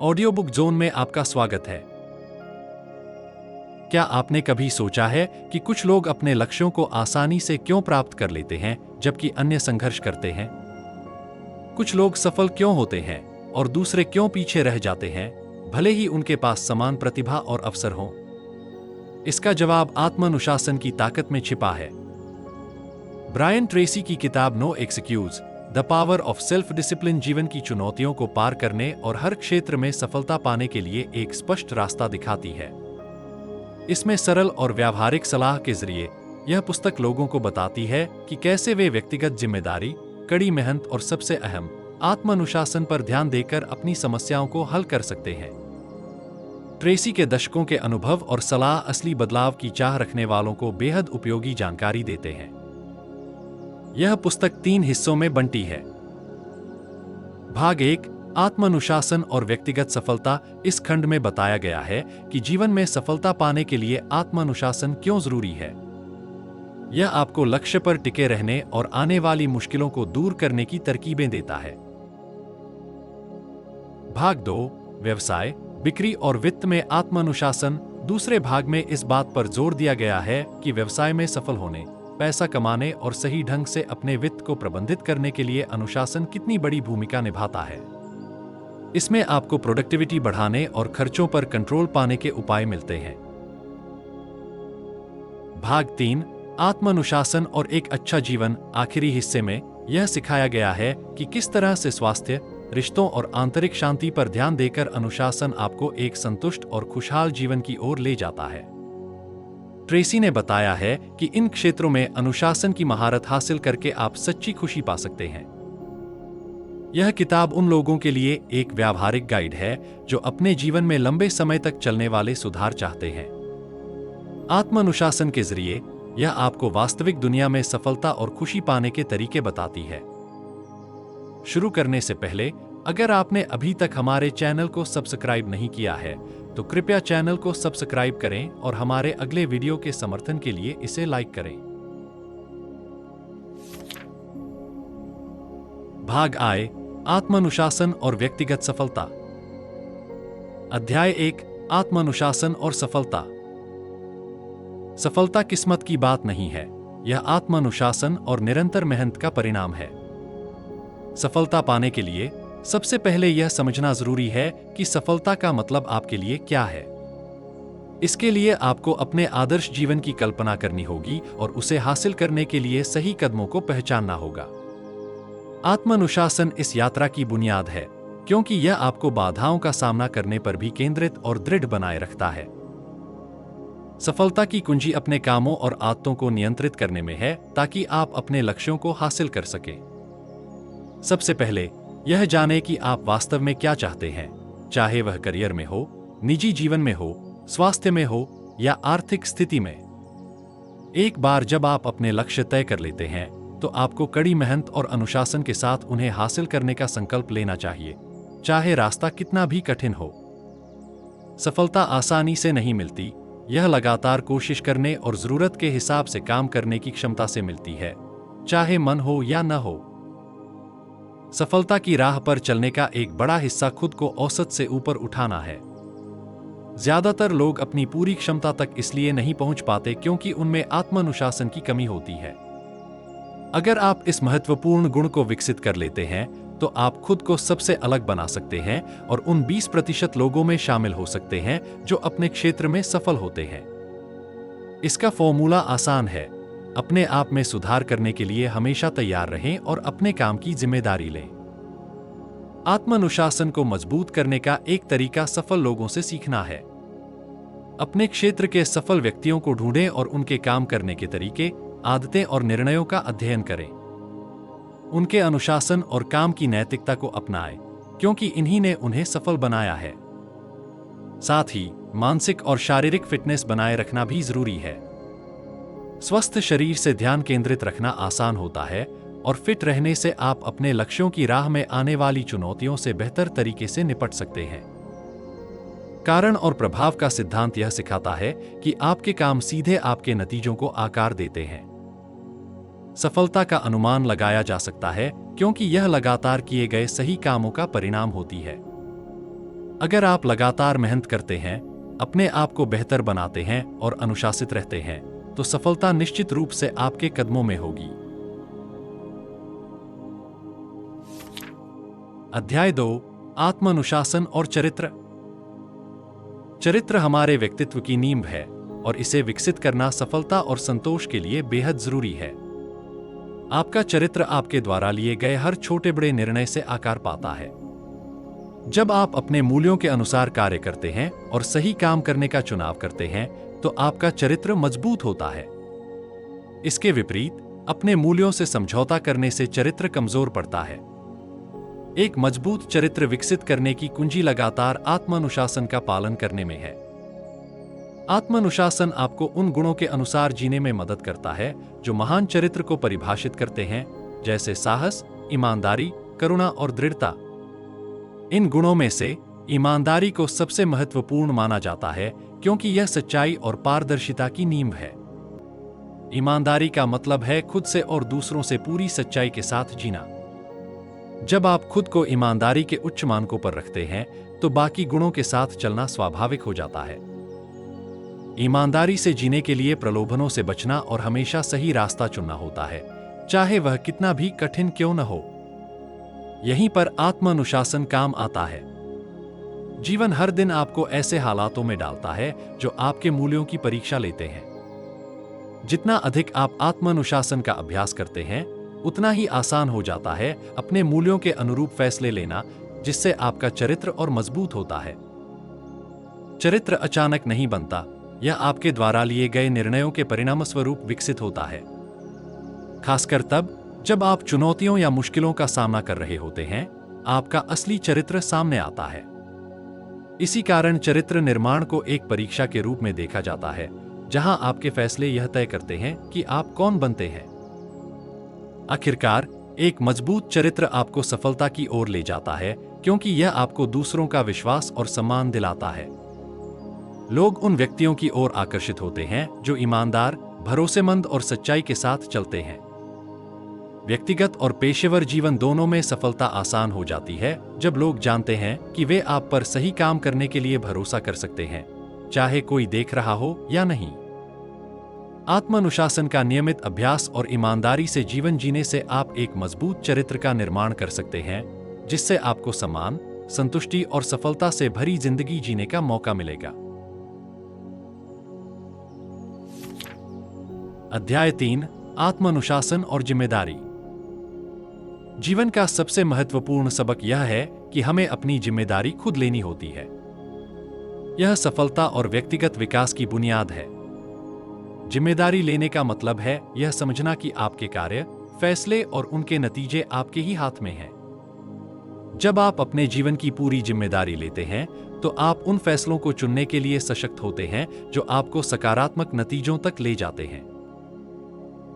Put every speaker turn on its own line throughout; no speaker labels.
Audio book zone में आपका स्वागत है। क्या आपने कभी सोचा है कि कुछ लोग अपने लक्ष्यों को आसानी से क्यों प्राप्त कर लेते हैं जबकि अन्य संघर्ष करते हैं? कुछ लोग सफल क्यों होते हैं और दूसरे क्यों पीछे रह जाते हैं, भले ही उनके पास समान प्रतिभा और अवसर हों? इसका जवाब आत्मानुशासन की ताकत में छिपा है। ब्रायन ट्रेसी की किताब no excuse the power of self discipline जीवन की चुनौतियों को पार करने और हर क्षेत्र में सफलता पाने के लिए एक स्पष्ट रास्ता दिखाती है। इसमें सरल और व्यावहारिक सलाह के जरिए यह पुस्तक लोगों को बताती है कि कैसे वे व्यक्तिगत जिम्मेदारी, कड़ी मेहनत और सबसे अहम आत्मानुशासन पर ध्यान देकर अपनी समस्याओं को हल कर सकते हैं। ट्रेसी के दशकों के अनुभव और सलाह असली बदलाव की चाह रखने वालों को बेहद उपयोगी जानकारी देते हैं। यह पुस्तक 3 हिस्सों में बंटी है। भाग 1, आत्मानुशासन और व्यक्तिगत सफलता। इस खंड में बताया गया है कि जीवन में सफलता पाने के लिए आत्मानुशासन क्यों जरूरी है। यह आपको लक्ष्य पर टिके रहने और आने वाली मुश्किलों को दूर करने की तरकीबें देता है। भाग 2, व्यवसाय, बिक्री और वित्त में आत्मानुशासन। दूसरे भाग में इस बात पर जोर दिया गया है कि व्यवसाय में सफल होने, पैसा कमाने और सही ढंग से अपने वित्त को प्रबंधित करने के लिए अनुशासन कितनी बड़ी भूमिका निभाता है। इसमें आपको प्रोडक्टिविटी बढ़ाने और खर्चों पर कंट्रोल पाने के उपाय मिलते हैं। भाग 3, आत्मानुशासन और एक अच्छा जीवन। आखिरी हिस्से में यह सिखाया गया है कि किस तरह से स्वास्थ्य, रिश्तों और आंतरिक शांति पर ध्यान देकर अनुशासन आपको एक संतुष्ट और खुशहाल जीवन की ओर ले जाता है। ट्रेसी ने बताया है कि इन क्षेत्रों में अनुशासन की महारत हासिल करके आप सच्ची खुशी पा सकते हैं। यह किताब उन लोगों के लिए एक व्यावहारिक गाइड है जो अपने जीवन में लंबे समय तक चलने वाले सुधार चाहते हैं। आत्मानुशासन के जरिए यह आपको वास्तविक दुनिया में सफलता और खुशी पाने के तरीके बताती है। शुरू करने से पहले, अगर आपने अभी तक हमारे चैनल को सब्सक्राइब नहीं किया है तो कृपया चैनल को सब्सक्राइब करें और हमारे अगले वीडियो के समर्थन के लिए इसे लाइक करें। भाग आए, आत्मानुशासन और व्यक्तिगत सफलता। अध्याय 1, आत्मानुशासन और सफलता। सफलता किस्मत की बात नहीं है, यह आत्मानुशासन और निरंतर मेहनत का परिणाम है। सफलता पाने के लिए सबसे पहले यह समझना जरूरी है कि सफलता का मतलब आपके लिए क्या है। इसके लिए आपको अपने आदर्श जीवन की कल्पना करनी होगी और उसे हासिल करने के लिए सही कदमों को पहचानना होगा। आत्मानुशासन इस यात्रा की बुनियाद है, क्योंकि यह आपको बाधाओं का सामना करने पर भी केंद्रित और दृढ़ बनाए रखता है। सफलता की कुंजी अपने कामों और आदतों को नियंत्रित करने में है ताकि आप अपने लक्ष्यों को हासिल कर सकें। सबसे पहले यह जाने कि आप वास्तव में क्या चाहते हैं, चाहे वह करियर में हो, निजी जीवन में हो, स्वास्थ्य में हो या आर्थिक स्थिति में। एक बार जब आप अपने लक्ष्य तय कर लेते हैं तो आपको कड़ी मेहनत और अनुशासन के साथ उन्हें हासिल करने का संकल्प लेना चाहिए, चाहे रास्ता कितना भी कठिन हो। सफलता आसानी से नहीं मिलती, यह लगातार कोशिश करने और जरूरत के हिसाब से काम करने की क्षमता से मिलती है, चाहे मन हो या न हो। सफलता की राह पर चलने का एक बड़ा हिस्सा खुद को औसत से ऊपर उठाना है। ज्यादातर लोग अपनी पूरी क्षमता तक इसलिए नहीं पहुंच पाते क्योंकि उनमें आत्मानुशासन की कमी होती है। अगर आप इस महत्वपूर्ण गुण को विकसित कर लेते हैं तो आप खुद को सबसे अलग बना सकते हैं और उन 20% लोगों में शामिल हो सकते हैं जो अपने क्षेत्र में सफल होते हैं। इसका फॉर्मूला आसान है, अपने आप में सुधार करने के लिए हमेशा तैयार रहें और अपने काम की जिम्मेदारी लें। आत्मानुशासन को मजबूत करने का एक तरीका सफल लोगों से सीखना है। अपने क्षेत्र के सफल व्यक्तियों को ढूंढें और उनके काम करने के तरीके, आदतें और निर्णयों का अध्ययन करें। उनके अनुशासन और काम की नैतिकता को अपनाएं, क्योंकि इन्हीं ने उन्हें सफल बनाया है। साथ ही मानसिक और शारीरिक फिटनेस बनाए रखना भी जरूरी है। स्वस्थ शरीर से ध्यान केंद्रित रखना आसान होता है और फिट रहने से आप अपने लक्ष्यों की राह में आने वाली चुनौतियों से बेहतर तरीके से निपट सकते हैं। कारण और प्रभाव का सिद्धांत यह सिखाता है कि आपके काम सीधे आपके नतीजों को आकार देते हैं। सफलता का अनुमान लगाया जा सकता है क्योंकि यह लगातार किए गए सही कामों का परिणाम होती है। अगर आप लगातार मेहनत करते हैं, अपने आप को बेहतर बनाते हैं और अनुशासित रहते हैं, तो सफलता निश्चित रूप से आपके कदमों में होगी। अध्याय 2, आत्मानुशासन और चरित्र। चरित्र हमारे व्यक्तित्व की नींव है और इसे विकसित करना सफलता और संतोष के लिए बेहद जरूरी है। आपका चरित्र आपके द्वारा लिए गए हर छोटे बड़े निर्णय से आकार पाता है। जब आप अपने मूल्यों के अनुसार कार्य करते हैं और सही काम करने का चुनाव करते हैं, तो आपका चरित्र मजबूत होता है। इसके विपरीत, अपने मूल्यों से समझौता करने से चरित्र कमजोर पड़ता है। एक मजबूत चरित्र विकसित करने की कुंजी लगातार आत्मानुशासन का पालन करने में है। आत्मानुशासन आपको उन गुणों के अनुसार जीने में मदद करता है जो महान चरित्र को परिभाषित करते हैं, जैसे साहस, ईमानदारी, करुणा और दृढ़ता। इन गुणों में से ईमानदारी को सबसे महत्वपूर्ण माना जाता है, क्योंकि यह सच्चाई और पारदर्शिता की नींव है। ईमानदारी का मतलब है खुद से और दूसरों से पूरी सच्चाई के साथ जीना। जब आप खुद को ईमानदारी के उच्च मानकों पर रखते हैं, तो बाकी गुणों के साथ चलना स्वाभाविक हो जाता है। ईमानदारी से जीने के लिए प्रलोभनों से बचना और हमेशा सही रास्ता चुनना होता है, चाहे वह कितना भी कठिन क्यों न हो। यहीं पर आत्मानुशासन काम आता है। जीवन हर दिन आपको ऐसे हालातों में डालता है जो आपके मूल्यों की परीक्षा लेते हैं। जितना अधिक आप आत्मानुशासन का अभ्यास करते हैं, उतना ही आसान हो जाता है अपने मूल्यों के अनुरूप फैसले लेना, जिससे आपका चरित्र और मजबूत होता है। चरित्र अचानक नहीं बनता, यह आपके द्वारा लिए गए निर्णयों के परिणामस्वरूप विकसित होता है। खासकर तब जब आप चुनौतियों या मुश्किलों का सामना कर रहे होते हैं, आपका असली चरित्र सामने आता है। इसी कारण चरित्र निर्माण को एक परीक्षा के रूप में देखा जाता है, जहां आपके फैसले यह तय करते हैं कि आप कौन बनते हैं। आखिरकार, एक मजबूत चरित्र आपको सफलता की ओर ले जाता है, क्योंकि यह आपको दूसरों का विश्वास और सम्मान दिलाता है। लोग उन व्यक्तियों की ओर आकर्षित होते हैं जो ईमानदार, भरोसेमंद और सच्चाई के साथ चलते हैं। व्यक्तिगत और पेशेवर जीवन दोनों में सफलता आसान हो जाती है जब लोग जानते हैं कि वे आप पर सही काम करने के लिए भरोसा कर सकते हैं, चाहे कोई देख रहा हो या नहीं। आत्मानुशासन का नियमित अभ्यास और ईमानदारी से जीवन जीने से आप एक मजबूत चरित्र का निर्माण कर सकते हैं, जिससे आपको सम्मान, संतुष्टि और सफलता से भरी जिंदगी जीने का मौका मिलेगा। अध्याय 3, आत्मानुशासन और जिम्मेदारी। जीवन का सबसे महत्वपूर्ण सबक यह है कि हमें अपनी जिम्मेदारी खुद लेनी होती है। यह सफलता और व्यक्तिगत विकास की बुनियाद है। जिम्मेदारी लेने का मतलब है यह समझना कि आपके कार्य, फैसले और उनके नतीजे आपके ही हाथ में हैं। जब आप अपने जीवन की पूरी जिम्मेदारी लेते हैं, तो आप उन फैसलों को चुनने के लिए सशक्त होते हैं जो आपको सकारात्मक नतीजों तक ले जाते हैं।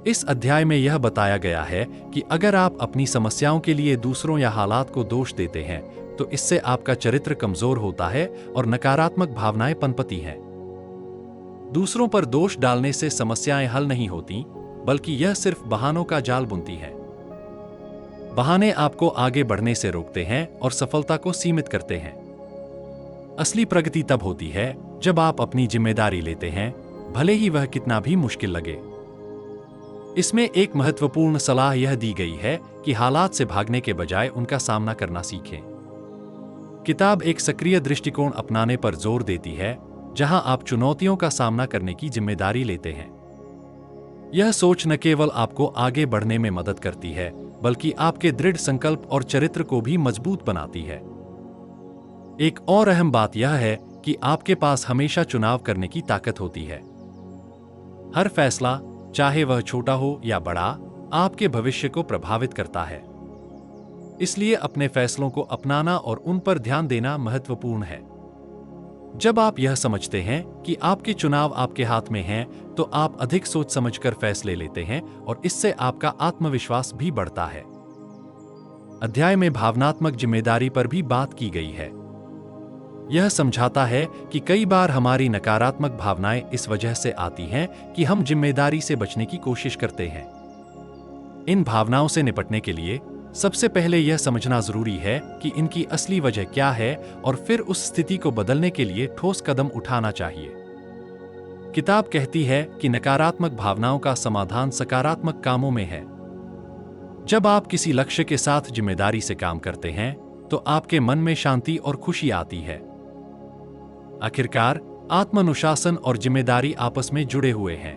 इस अध्याय में यह बताया गया है कि अगर आप अपनी समस्याओं के लिए दूसरों या हालात को दोष देते हैं, तो इससे आपका चरित्र कमजोर होता है और नकारात्मक भावनाएं पनपती हैं। दूसरों पर दोष डालने से समस्याएं हल नहीं होती, बल्कि यह सिर्फ बहानों का जाल बुनती है। बहाने आपको आगे बढ़ने से रोकते हैं और सफलता को सीमित करते हैं। असली प्रगति तब होती है जब आप अपनी जिम्मेदारी लेते हैं, भले ही वह कितना भी मुश्किल लगे। इसमें एक महत्वपूर्ण सलाह यह दी गई है कि हालात से भागने के बजाय उनका सामना करना सीखें। किताब एक सक्रिय दृष्टिकोण अपनाने पर जोर देती है, जहां आप चुनौतियों का सामना करने की जिम्मेदारी लेते हैं। यह सोच न केवल आपको आगे बढ़ने में मदद करती है, बल्कि आपके दृढ़ संकल्प और चरित्र को भी मजबूत बनाती है। एक और अहम बात यह है कि आपके पास हमेशा चुनाव करने की ताकत होती है। हर फैसला, चाहे वह छोटा हो या बड़ा, आपके भविष्य को प्रभावित करता है। इसलिए अपने फैसलों को अपनाना और उन पर ध्यान देना महत्वपूर्ण है। जब आप यह समझते हैं कि आपके चुनाव आपके हाथ में हैं, तो आप अधिक सोच समझकर फैसले लेते हैं और इससे आपका आत्मविश्वास भी बढ़ता है। अध्याय में भावनात्मक जिम्मेदारी पर भी बात की गई है। यह समझाता है कि कई बार हमारी नकारात्मक भावनाएं इस वजह से आती हैं कि हम जिम्मेदारी से बचने की कोशिश करते हैं। इन भावनाओं से निपटने के लिए सबसे पहले यह समझना जरूरी है कि इनकी असली वजह क्या है और फिर उस स्थिति को बदलने के लिए ठोस कदम उठाना चाहिए। किताब कहती है कि नकारात्मक भावनाओं का समाधान सकारात्मक कामों में है। जब आप किसी लक्ष्य के साथ जिम्मेदारी से काम करते हैं तो आपके मन में शांति और खुशी आती है। आखिरकार आत्मानुशासन और जिम्मेदारी आपस में जुड़े हुए हैं।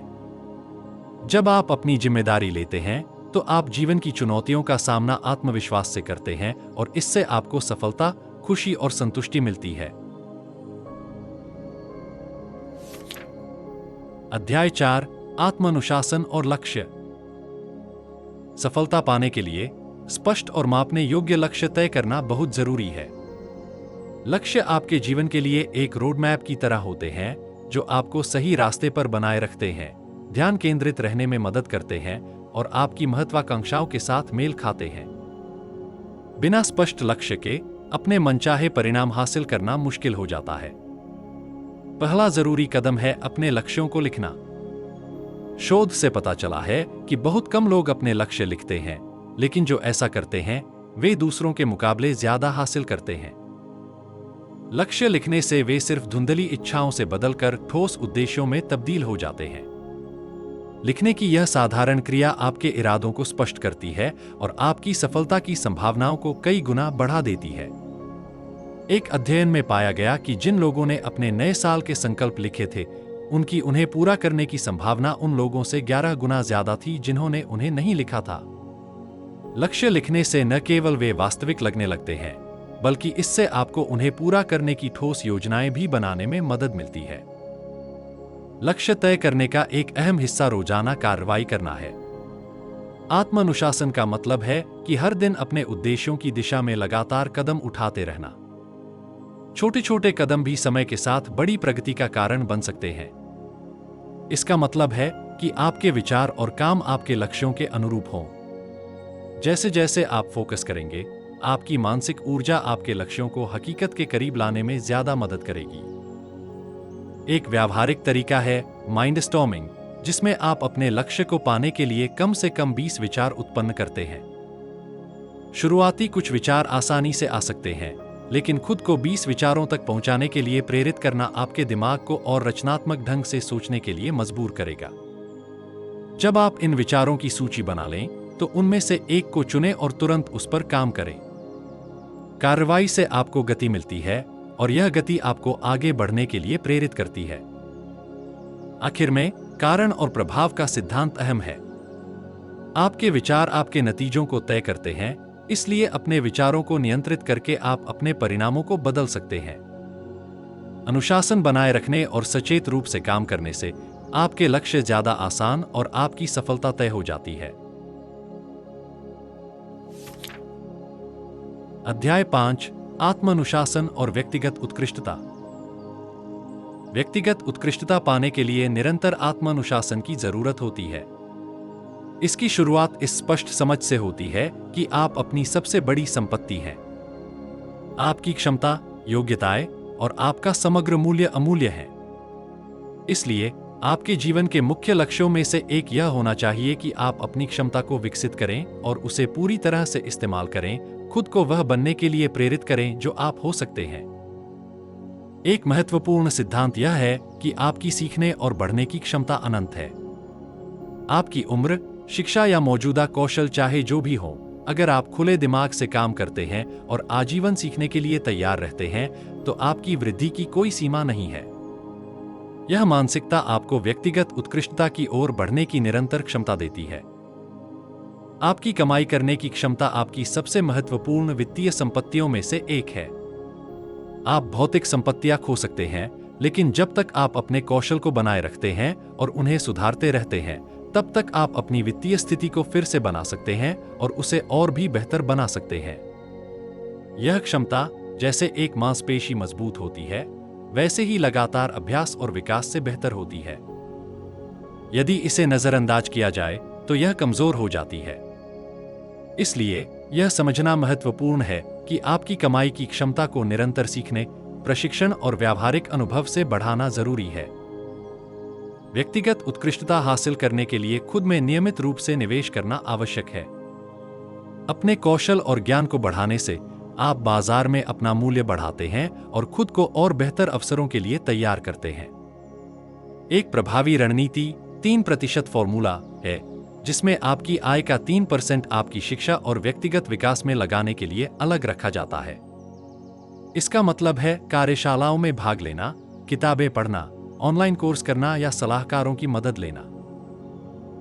जब आप अपनी जिम्मेदारी लेते हैं तो आप जीवन की चुनौतियों का सामना आत्मविश्वास से करते हैं और इससे आपको सफलता, खुशी और संतुष्टि मिलती है। अध्याय 4, आत्मानुशासन और लक्ष्य। सफलता पाने के लिए स्पष्ट और मापने योग्य लक्ष्य तय करना बहुत जरूरी है। लक्ष्य आपके जीवन के लिए एक रोड मैप की तरह होते हैं जो आपको सही रास्ते पर बनाए रखते हैं, ध्यान केंद्रित रहने में मदद करते हैं और आपकी महत्वाकांक्षाओं के साथ मेल खाते हैं। बिना स्पष्ट लक्ष्य के अपने मनचाहे परिणाम हासिल करना मुश्किल हो जाता है। पहला जरूरी कदम है अपने लक्ष्यों को लिखना। शोध से पता चला है कि बहुत कम लोग अपने लक्ष्य लिखते हैं, लेकिन जो ऐसा करते हैं वे दूसरों के मुकाबले ज्यादा हासिल करते हैं। लक्ष्य लिखने से वे सिर्फ धुंधली इच्छाओं से बदलकर ठोस उद्देश्यों में तब्दील हो जाते हैं। लिखने की यह साधारण क्रिया आपके इरादों को स्पष्ट करती है और आपकी सफलता की संभावनाओं को कई गुना बढ़ा देती है। एक अध्ययन में पाया गया कि जिन लोगों ने अपने नए साल के संकल्प लिखे थे, उनकी उन्हें पूरा करने की संभावना उन लोगों से 11 गुना ज्यादा थी जिन्होंने उन्हें नहीं लिखा था। लक्ष्य लिखने से न केवल वे वास्तविक लगने लगते हैं, बल्कि इससे आपको उन्हें पूरा करने की ठोस योजनाएं भी बनाने में मदद मिलती है। लक्ष्य तय करने का एक अहम हिस्सा रोजाना कार्रवाई करना है। आत्मानुशासन का मतलब है कि हर दिन अपने उद्देश्यों की दिशा में लगातार कदम उठाते रहना। छोटे छोटे कदम भी समय के साथ बड़ी प्रगति का कारण बन सकते हैं। इसका मतलब है कि आपके विचार और काम आपके लक्ष्यों के अनुरूप हों। जैसे जैसे आप फोकस करेंगे, आपकी मानसिक ऊर्जा आपके लक्ष्यों को हकीकत के करीब लाने में ज्यादा मदद करेगी। एक व्यावहारिक तरीका है माइंडस्टॉर्मिंग, जिसमें आप अपने लक्ष्य को पाने के लिए कम से कम 20 विचार उत्पन्न करते हैं। शुरुआती कुछ विचार आसानी से आ सकते हैं, लेकिन खुद को 20 विचारों तक पहुंचाने के लिए प्रेरित करना आपके दिमाग को और रचनात्मक ढंग से सोचने के लिए मजबूर करेगा। जब आप इन विचारों की सूची बना लें, तो उनमें से एक को चुनें और तुरंत उस पर काम करें। कार्रवाई से आपको गति मिलती है और यह गति आपको आगे बढ़ने के लिए प्रेरित करती है। आखिर में कारण और प्रभाव का सिद्धांत अहम है। आपके विचार आपके नतीजों को तय करते हैं, इसलिए अपने विचारों को नियंत्रित करके आप अपने परिणामों को बदल सकते हैं। अनुशासन बनाए रखने और सचेत रूप से काम करने से आपके लक्ष्य ज्यादा आसान और आपकी सफलता तय हो जाती है। अध्याय 5, आत्मानुशासन और व्यक्तिगत उत्कृष्टता। व्यक्तिगत उत्कृष्टता पाने के लिए निरंतर आत्मानुशासन की जरूरत होती है। इसकी शुरुआत इस स्पष्ट समझ से होती है कि आप अपनी सबसे बड़ी संपत्ति हैं। आपकी क्षमता, योग्यताएं और आपका समग्र मूल्य अमूल्य है। इसलिए आपके जीवन के मुख्य लक्ष्यों में से एक यह होना चाहिए कि आप अपनी क्षमता को विकसित करें और उसे पूरी तरह से इस्तेमाल करें, खुद को वह बनने के लिए प्रेरित करें जो आप हो सकते हैं। एक महत्वपूर्ण सिद्धांत यह है कि आपकी सीखने और बढ़ने की क्षमता अनंत है। आपकी उम्र, शिक्षा या मौजूदा कौशल चाहे जो भी हो, अगर आप खुले दिमाग से काम करते हैं और आजीवन सीखने के लिए तैयार रहते हैं, तो आपकी वृद्धि की कोई सीमा नहीं है। यह मानसिकता आपको व्यक्तिगत उत्कृष्टता की ओर बढ़ने की निरंतर क्षमता देती है। आपकी कमाई करने की क्षमता आपकी सबसे महत्वपूर्ण वित्तीय संपत्तियों में से एक है। आप भौतिक संपत्तियां खो सकते हैं, लेकिन जब तक आप अपने कौशल को बनाए रखते हैं और उन्हें सुधारते रहते हैं, तब तक आप अपनी वित्तीय स्थिति को फिर से बना सकते हैं और उसे और भी बेहतर बना सकते हैं। यह क्षमता जैसे एक मांसपेशी मजबूत होती है, वैसे ही लगातार अभ्यास और विकास से बेहतर होती है। यदि इसे नजरअंदाज किया जाए तो यह कमजोर हो जाती है। इसलिए यह समझना महत्वपूर्ण है कि आपकी कमाई की क्षमता को निरंतर सीखने, प्रशिक्षण और व्यावहारिक अनुभव से बढ़ाना जरूरी है। व्यक्तिगत उत्कृष्टता हासिल करने के लिए खुद में नियमित रूप से निवेश करना आवश्यक है। अपने कौशल और ज्ञान को बढ़ाने से आप बाजार में अपना मूल्य बढ़ाते हैं और खुद को और बेहतर अवसरों के लिए तैयार करते हैं। एक प्रभावी रणनीति 3% फॉर्मूला है, जिसमें आपकी आय का 3% आपकी शिक्षा और व्यक्तिगत विकास में लगाने के लिए अलग रखा जाता है। इसका मतलब है कार्यशालाओं में भाग लेना, किताबें पढ़ना, ऑनलाइन कोर्स करना या सलाहकारों की मदद लेना।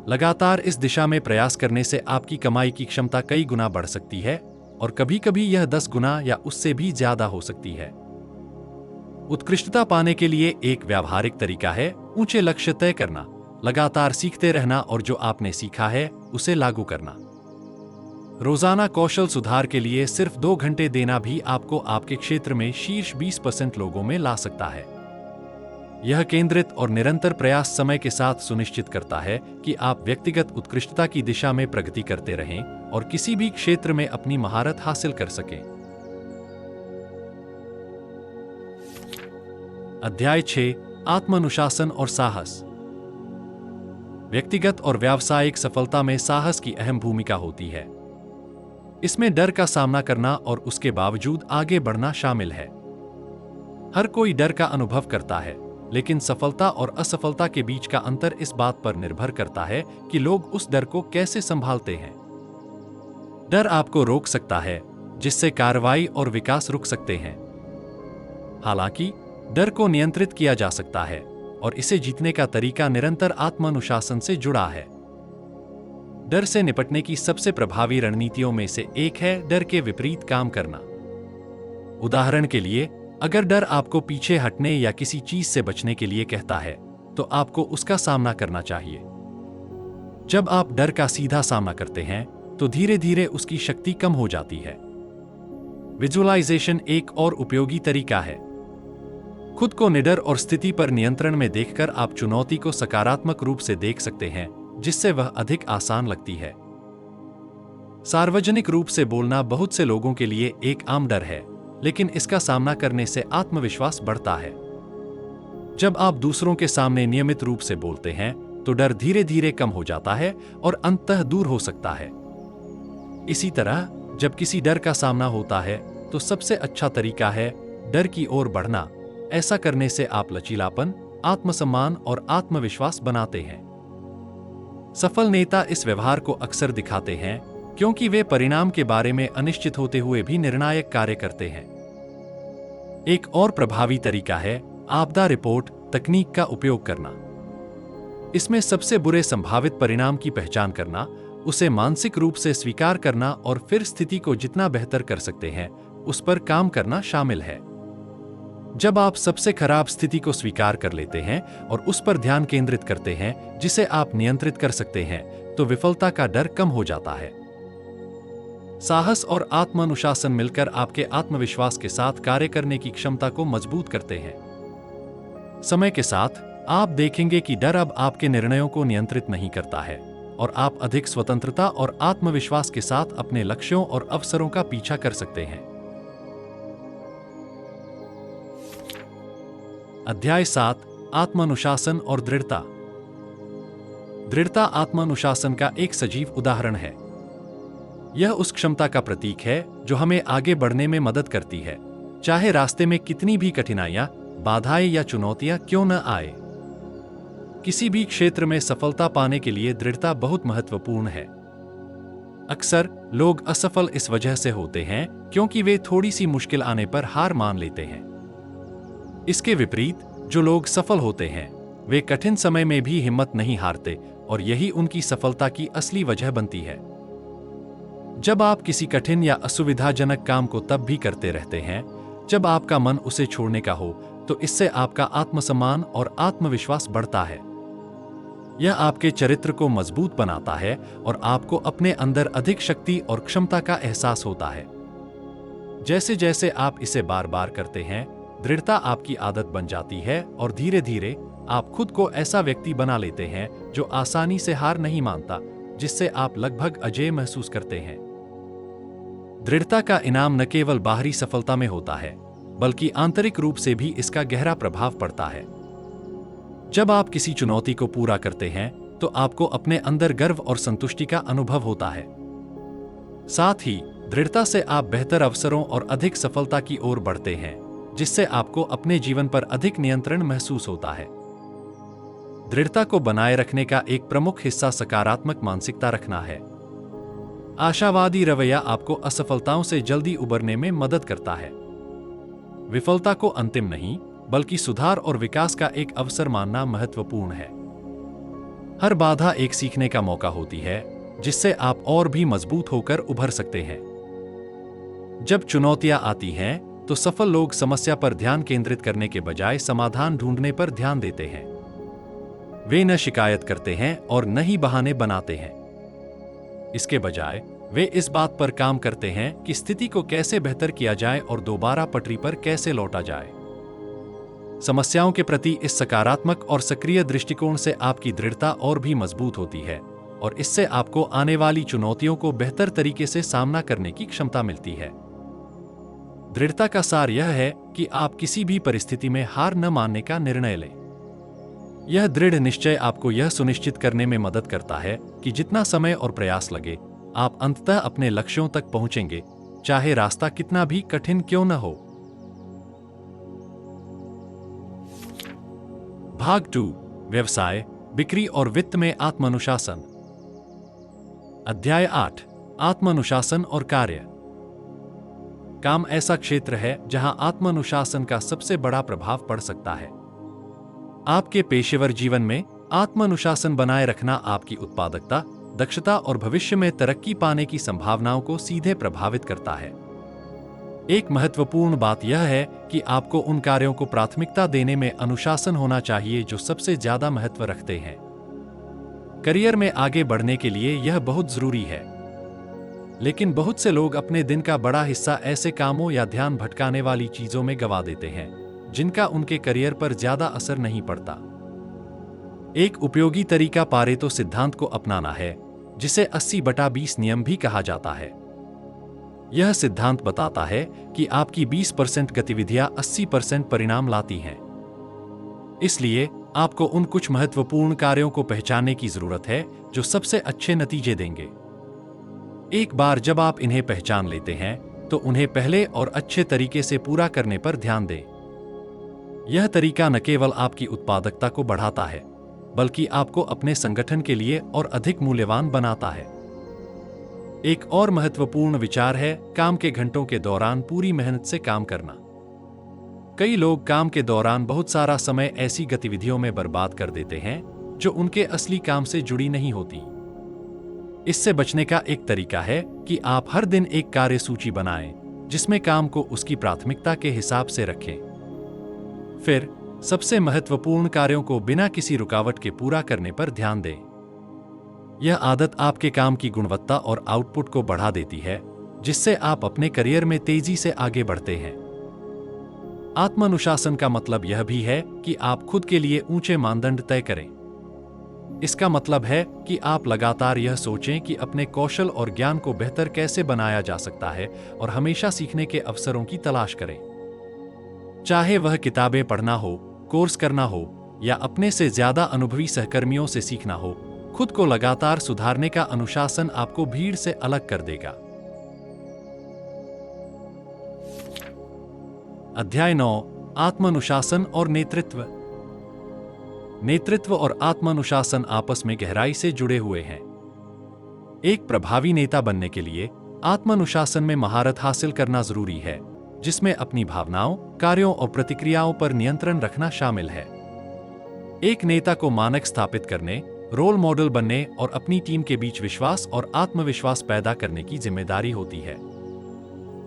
लगातार इस दिशा में प्रयास करने से आपकी कमाई की क्षमता कई गुना बढ़ सकती है और कभी-कभी यह 10 गुना या उससे भी ज्यादा हो सकती है। उत्कृष्टता पाने के लिए एक व्यावहारिक तरीका है ऊंचे लक्ष्य तय करना, लगातार सीखते रहना और जो आपने सीखा है उसे लागू करना। रोजाना कौशल सुधार के लिए सिर्फ 2 घंटे देना भी आपको आपके क्षेत्र में शीर्ष 20% लोगों में ला सकता है। यह केंद्रित और निरंतर प्रयास समय के साथ सुनिश्चित करता है कि आप व्यक्तिगत उत्कृष्टता की दिशा में प्रगति करते रहें और किसी भी क्षेत्र में अपनी महारत हासिल कर सकें। अध्याय 6 आत्मानुशासन और साहस। व्यक्तिगत और व्यावसायिक सफलता में साहस की अहम भूमिका होती है। इसमें डर का सामना करना और उसके बावजूद आगे बढ़ना शामिल है। हर कोई डर का अनुभव करता है, लेकिन सफलता और असफलता के बीच का अंतर इस बात पर निर्भर करता है कि लोग उस डर को कैसे संभालते हैं। डर आपको रोक सकता है, जिससे कार्रवाई और विकास रुक सकते हैं। हालांकि डर को नियंत्रित किया जा सकता है और इसे जीतने का तरीका निरंतर आत्मानुशासन से जुड़ा है। डर से निपटने की सबसे प्रभावी रणनीतियों में से एक है डर के विपरीत काम करना। उदाहरण के लिए, अगर डर आपको पीछे हटने या किसी चीज से बचने के लिए कहता है, तो आपको उसका सामना करना चाहिए। जब आप डर का सीधा सामना करते हैं, तो धीरे धीरे उसकी शक्ति कम हो जाती है। विजुअलाइजेशन एक और उपयोगी तरीका है। खुद को निडर और स्थिति पर नियंत्रण में देखकर आप चुनौती को सकारात्मक रूप से देख सकते हैं, जिससे वह अधिक आसान लगती है। सार्वजनिक रूप से बोलना बहुत से लोगों के लिए एक आम डर है, लेकिन इसका सामना करने से आत्मविश्वास बढ़ता है। जब आप दूसरों के सामने नियमित रूप से बोलते हैं, तो डर धीरे धीरे कम हो जाता है और अंततः दूर हो सकता है। इसी तरह, जब किसी डर का सामना होता है, तो सबसे अच्छा तरीका है डर की ओर बढ़ना। ऐसा करने से आप लचीलापन, आत्मसम्मान और आत्मविश्वास बनाते हैं। सफल नेता इस व्यवहार को अक्सर दिखाते हैं, क्योंकि वे परिणाम के बारे में अनिश्चित होते हुए भी निर्णायक कार्य करते हैं। एक और प्रभावी तरीका है आपदा रिपोर्ट तकनीक का उपयोग करना। इसमें सबसे बुरे संभावित परिणाम की पहचान करना, उसे मानसिक रूप से स्वीकार करना और फिर स्थिति को जितना बेहतर कर सकते हैं उस पर काम करना शामिल है। जब आप सबसे खराब स्थिति को स्वीकार कर लेते हैं और उस पर ध्यान केंद्रित करते हैं जिसे आप नियंत्रित कर सकते हैं, तो विफलता का डर कम हो जाता है। साहस और आत्मानुशासन मिलकर आपके आत्मविश्वास के साथ कार्य करने की क्षमता को मजबूत करते हैं। समय के साथ आप देखेंगे कि डर अब आपके निर्णयों को नियंत्रित नहीं करता है और आप अधिक स्वतंत्रता और आत्मविश्वास के साथ अपने लक्ष्यों और अवसरों का पीछा कर सकते हैं। अध्याय 7 आत्मानुशासन और दृढ़ता। दृढ़ता आत्मानुशासन का एक सजीव उदाहरण है। यह उस क्षमता का प्रतीक है जो हमें आगे बढ़ने में मदद करती है, चाहे रास्ते में कितनी भी कठिनाइयां, बाधाएं या चुनौतियां क्यों न आए। किसी भी क्षेत्र में सफलता पाने के लिए दृढ़ता बहुत महत्वपूर्ण है। अक्सर लोग असफल इस वजह से होते हैं क्योंकि वे थोड़ी सी मुश्किल आने पर हार मान लेते हैं। इसके विपरीत, जो लोग सफल होते हैं, वे कठिन समय में भी हिम्मत नहीं हारते और यही उनकी सफलता की असली वजह बनती है। जब आप किसी कठिन या असुविधाजनक काम को तब भी करते रहते हैं जब आपका मन उसे छोड़ने का हो, तो इससे आपका आत्मसम्मान और आत्मविश्वास बढ़ता है। यह आपके चरित्र को मजबूत बनाता है और आपको अपने अंदर अधिक शक्ति और क्षमता का एहसास होता है। जैसे जैसे आप इसे बार बार करते हैं, दृढ़ता आपकी आदत बन जाती है और धीरे धीरे आप खुद को ऐसा व्यक्ति बना लेते हैं जो आसानी से हार नहीं मानता, जिससे आप लगभग अजेय महसूस करते हैं। दृढ़ता का इनाम न केवल बाहरी सफलता में होता है, बल्कि आंतरिक रूप से भी इसका गहरा प्रभाव पड़ता है। जब आप किसी चुनौती को पूरा करते हैं, तो आपको अपने अंदर गर्व और संतुष्टि का अनुभव होता है। साथ ही दृढ़ता से आप बेहतर अवसरों और अधिक सफलता की ओर बढ़ते हैं, जिससे आपको अपने जीवन पर अधिक नियंत्रण महसूस होता है। दृढ़ता को बनाए रखने का एक प्रमुख हिस्सा सकारात्मक मानसिकता रखना है। आशावादी रवैया आपको असफलताओं से जल्दी उबरने में मदद करता है। विफलता को अंतिम नहीं, बल्कि सुधार और विकास का एक अवसर मानना महत्वपूर्ण है। हर बाधा एक सीखने का मौका होती है, जिससे आप और भी मजबूत होकर उभर सकते हैं। जब चुनौतियां आती हैं, तो सफल लोग समस्या पर ध्यान केंद्रित करने के बजाय समाधान ढूंढने पर ध्यान देते हैं। वे न शिकायत करते हैं और न ही बहाने बनाते हैं। इसके बजाय वे इस बात पर काम करते हैं कि स्थिति को कैसे बेहतर किया जाए और दोबारा पटरी पर कैसे लौटा जाए। समस्याओं के प्रति इस सकारात्मक और सक्रिय दृष्टिकोण से आपकी दृढ़ता और भी मजबूत होती है, और इससे आपको आने वाली चुनौतियों को बेहतर तरीके से सामना करने की क्षमता मिलती है। दृढ़ता का सार यह है कि आप किसी भी परिस्थिति में हार न मानने का निर्णय लें। यह दृढ़ निश्चय आपको यह सुनिश्चित करने में मदद करता है कि जितना समय और प्रयास लगे, आप अंततः अपने लक्ष्यों तक पहुंचेंगे, चाहे रास्ता कितना भी कठिन क्यों न हो। भाग 2, व्यवसाय, बिक्री और वित्त में आत्मानुशासन। अध्याय 8, आत्मानुशासन और कार्य। काम ऐसा क्षेत्र है जहां आत्मानुशासन का सबसे बड़ा प्रभाव पड़ सकता है। आपके पेशेवर जीवन में आत्मानुशासन बनाए रखना आपकी उत्पादकता, दक्षता और भविष्य में तरक्की पाने की संभावनाओं को सीधे प्रभावित करता है। एक महत्वपूर्ण बात यह है कि आपको उन कार्यों को प्राथमिकता देने में अनुशासन होना चाहिए जो सबसे ज्यादा महत्व रखते हैं। करियर में आगे बढ़ने के लिए यह बहुत जरूरी है। लेकिन बहुत से लोग अपने दिन का बड़ा हिस्सा ऐसे कामों या ध्यान भटकाने वाली चीजों में गंवा देते हैं, जिनका उनके करियर पर ज्यादा असर नहीं पड़ता। एक उपयोगी तरीका पारेटो सिद्धांत को अपनाना है, जिसे 80/20 नियम भी कहा जाता है। यह सिद्धांत बताता है कि आपकी 20% गतिविधियां 80% परिणाम लाती हैं। इसलिए आपको उन कुछ महत्वपूर्ण कार्यों को पहचानने की जरूरत है जो सबसे अच्छे नतीजे देंगे। एक बार जब आप इन्हें पहचान लेते हैं, तो उन्हें पहले और अच्छे तरीके से पूरा करने पर ध्यान दें। यह तरीका न केवल आपकी उत्पादकता को बढ़ाता है, बल्कि आपको अपने संगठन के लिए और अधिक मूल्यवान बनाता है। एक और महत्वपूर्ण विचार है काम के घंटों के दौरान पूरी मेहनत से काम करना। कई लोग काम के दौरान बहुत सारा समय ऐसी गतिविधियों में बर्बाद कर देते हैं जो उनके असली काम से जुड़ी नहीं होती। इससे बचने का एक तरीका है कि आप हर दिन एक कार्य सूची बनाएं, जिसमें काम को उसकी प्राथमिकता के हिसाब से रखें। फिर सबसे महत्वपूर्ण कार्यों को बिना किसी रुकावट के पूरा करने पर ध्यान दें। यह आदत आपके काम की गुणवत्ता और आउटपुट को बढ़ा देती है, जिससे आप अपने करियर में तेजी से आगे बढ़ते हैं। आत्मानुशासन का मतलब यह भी है कि आप खुद के लिए ऊंचे मानदंड तय करें। इसका मतलब है कि आप लगातार यह सोचें कि अपने कौशल और ज्ञान को बेहतर कैसे बनाया जा सकता है, और हमेशा सीखने के अवसरों की तलाश करें। चाहे वह किताबें पढ़ना हो, कोर्स करना हो, या अपने से ज्यादा अनुभवी सहकर्मियों से सीखना हो, खुद को लगातार सुधारने का अनुशासन आपको भीड़ से अलग कर देगा। अध्याय 9, आत्मानुशासन और नेतृत्व। नेतृत्व और आत्मानुशासन आपस में गहराई से जुड़े हुए हैं। एक प्रभावी नेता बनने के लिए आत्मानुशासन में महारत हासिल करना जरूरी है, जिसमें अपनी भावनाओं, कार्यों और प्रतिक्रियाओं पर नियंत्रण रखना शामिल है। एक नेता को मानक स्थापित करने, रोल मॉडल बनने और अपनी टीम के बीच विश्वास और आत्मविश्वास पैदा करने की जिम्मेदारी होती है।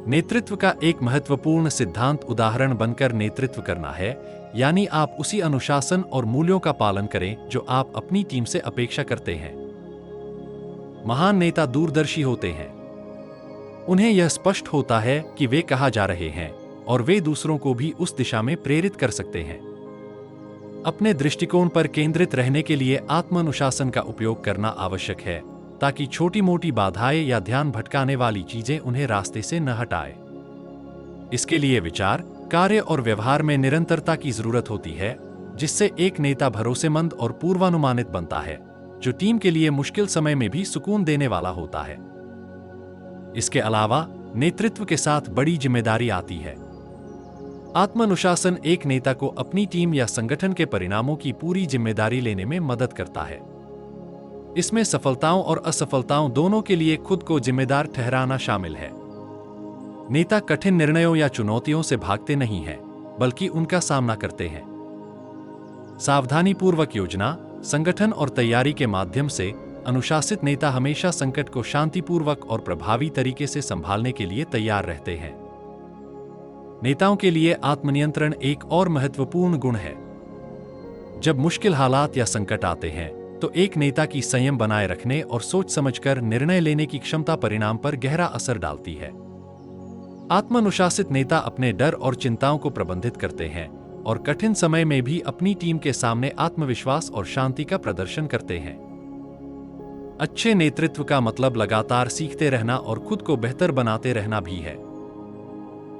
नेतृत्व का एक महत्वपूर्ण सिद्धांत उदाहरण बनकर नेतृत्व करना है, यानी आप उसी अनुशासन और मूल्यों का पालन करें जो आप अपनी टीम से अपेक्षा करते हैं। महान नेता दूरदर्शी होते हैं। उन्हें यह स्पष्ट होता है कि वे कहाँ जा रहे हैं, और वे दूसरों को भी उस दिशा में प्रेरित कर सकते हैं। अपने दृष्टिकोण पर केंद्रित रहने के लिए आत्मानुशासन का उपयोग करना आवश्यक है, ताकि छोटी मोटी बाधाएं या ध्यान भटकाने वाली चीजें उन्हें रास्ते से न हटाए। इसके लिए विचार, कार्य और व्यवहार में निरंतरता की जरूरत होती है, जिससे एक नेता भरोसेमंद और पूर्वानुमानित बनता है, जो टीम के लिए मुश्किल समय में भी सुकून देने वाला होता है। इसके अलावा नेतृत्व के साथ बड़ी जिम्मेदारी आती है। आत्मानुशासन एक नेता को अपनी टीम या संगठन के परिणामों की पूरी जिम्मेदारी लेने में मदद करता है। इसमें सफलताओं और असफलताओं दोनों के लिए खुद को जिम्मेदार ठहराना शामिल है। नेता कठिन निर्णयों या चुनौतियों से भागते नहीं हैं, बल्कि उनका सामना करते हैं। सावधानीपूर्वक योजना, संगठन और तैयारी के माध्यम से अनुशासित नेता हमेशा संकट को शांतिपूर्वक और प्रभावी तरीके से संभालने के लिए तैयार रहते हैं। नेताओं के लिए आत्मनियंत्रण एक और महत्वपूर्ण गुण है। जब मुश्किल हालात या संकट आते हैं, तो एक नेता की संयम बनाए रखने और सोच समझकर निर्णय लेने की क्षमता परिणाम पर गहरा असर डालती है। आत्मानुशासित नेता अपने डर और चिंताओं को प्रबंधित करते हैं और कठिन समय में भी अपनी टीम के सामने आत्मविश्वास और शांति का प्रदर्शन करते हैं। अच्छे नेतृत्व का मतलब लगातार सीखते रहना और खुद को बेहतर बनाते रहना भी है।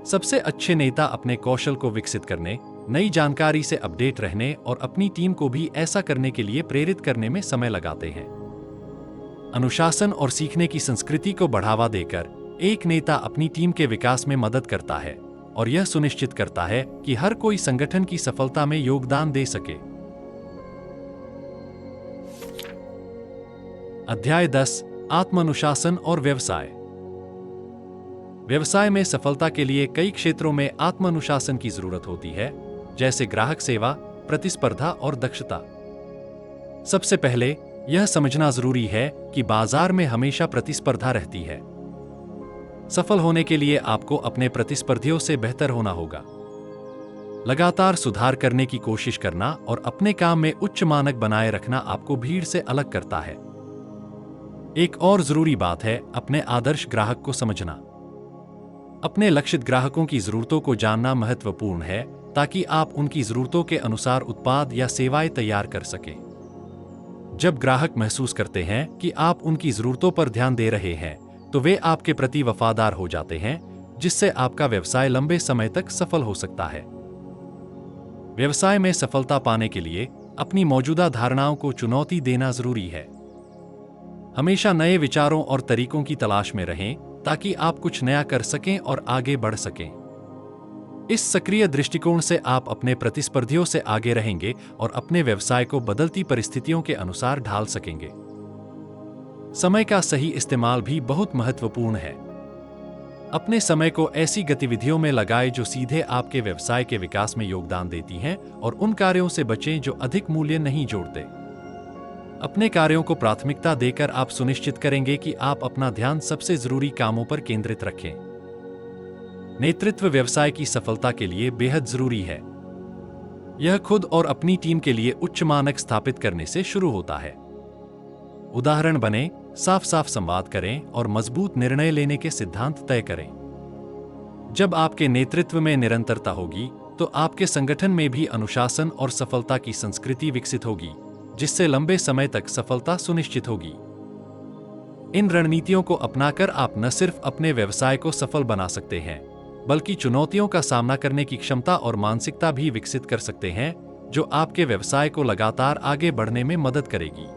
सबसे अच्छे नेता अपने कौशल को विकसित करने, नई जानकारी से अपडेट रहने और अपनी टीम को भी ऐसा करने के लिए प्रेरित करने में समय लगाते हैं। अनुशासन और सीखने की संस्कृति को बढ़ावा देकर एक नेता अपनी टीम के विकास में मदद करता है और यह सुनिश्चित करता है कि हर कोई संगठन की सफलता में योगदान दे सके। अध्याय 10 आत्मानुशासन और व्यवसाय। व्यवसाय में सफलता के लिए कई क्षेत्रों में आत्मानुशासन की जरूरत होती है, जैसे ग्राहक सेवा, प्रतिस्पर्धा और दक्षता। सबसे पहले यह समझना जरूरी है कि बाजार में हमेशा प्रतिस्पर्धा रहती है। सफल होने के लिए आपको अपने प्रतिस्पर्धियों से बेहतर होना होगा। लगातार सुधार करने की कोशिश करना और अपने काम में उच्च मानक बनाए रखना आपको भीड़ से अलग करता है। एक और जरूरी बात है अपने आदर्श ग्राहक को समझना। अपने लक्षित ग्राहकों की जरूरतों को जानना महत्वपूर्ण है, ताकि आप उनकी जरूरतों के अनुसार उत्पाद या सेवाएं तैयार कर सकें। जब ग्राहक महसूस करते हैं कि आप उनकी जरूरतों पर ध्यान दे रहे हैं, तो वे आपके प्रति वफादार हो जाते हैं, जिससे आपका व्यवसाय लंबे समय तक सफल हो सकता है। व्यवसाय में सफलता पाने के लिए अपनी मौजूदा धारणाओं को चुनौती देना जरूरी है। हमेशा नए विचारों और तरीकों की तलाश में रहें, ताकि आप कुछ नया कर सकें और आगे बढ़ सकें। इस सक्रिय दृष्टिकोण से आप अपने प्रतिस्पर्धियों से आगे रहेंगे और अपने व्यवसाय को बदलती परिस्थितियों के अनुसार ढाल सकेंगे। समय का सही इस्तेमाल भी बहुत महत्वपूर्ण है। अपने समय को ऐसी गतिविधियों में लगाएं जो सीधे आपके व्यवसाय के विकास में योगदान देती हैं, और उन कार्यों से बचें जो अधिक मूल्य नहीं जोड़ते। अपने कार्यों को प्राथमिकता देकर आप सुनिश्चित करेंगे कि आप अपना ध्यान सबसे जरूरी कामों पर केंद्रित रखें। नेतृत्व व्यवसाय की सफलता के लिए बेहद जरूरी है। यह खुद और अपनी टीम के लिए उच्च मानक स्थापित करने से शुरू होता है। उदाहरण बने, साफ साफ संवाद करें और मजबूत निर्णय लेने के सिद्धांत तय करें। जब आपके नेतृत्व में निरंतरता होगी, तो आपके संगठन में भी अनुशासन और सफलता की संस्कृति विकसित होगी, जिससे लंबे समय तक सफलता सुनिश्चित होगी। इन रणनीतियों को अपनाकर आप न सिर्फ अपने व्यवसाय को सफल बना सकते हैं, बल्कि चुनौतियों का सामना करने की क्षमता और मानसिकता भी विकसित कर सकते हैं, जो आपके व्यवसाय को लगातार आगे बढ़ने में मदद करेगी।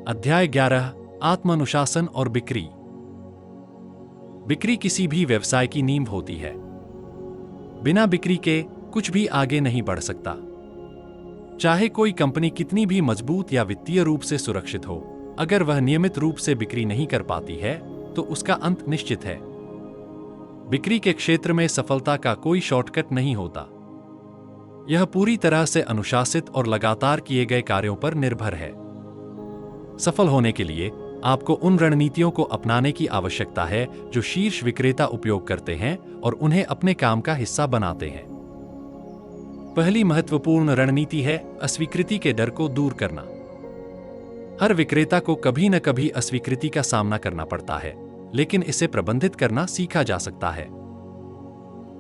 अध्याय 11 आत्मानुशासन और बिक्री। बिक्री किसी भी व्यवसाय की नींव होती है। बिना बिक्री के कुछ भी आगे नहीं बढ़ सकता। चाहे कोई कंपनी कितनी भी मजबूत या वित्तीय रूप से सुरक्षित हो, अगर वह नियमित रूप से बिक्री नहीं कर पाती है, तो उसका अंत निश्चित है। बिक्री के क्षेत्र में सफलता का कोई शॉर्टकट नहीं होता। यह पूरी तरह से अनुशासित और लगातार किए गए कार्यों पर निर्भर है। सफल होने के लिए आपको उन रणनीतियों को अपनाने की आवश्यकता है जो शीर्ष विक्रेता उपयोग करते हैं और उन्हें अपने काम का हिस्सा बनाते हैं। पहली महत्वपूर्ण रणनीति है अस्वीकृति के डर को दूर करना। हर विक्रेता को कभी न कभी अस्वीकृति का सामना करना पड़ता है, लेकिन इसे प्रबंधित करना सीखा जा सकता है।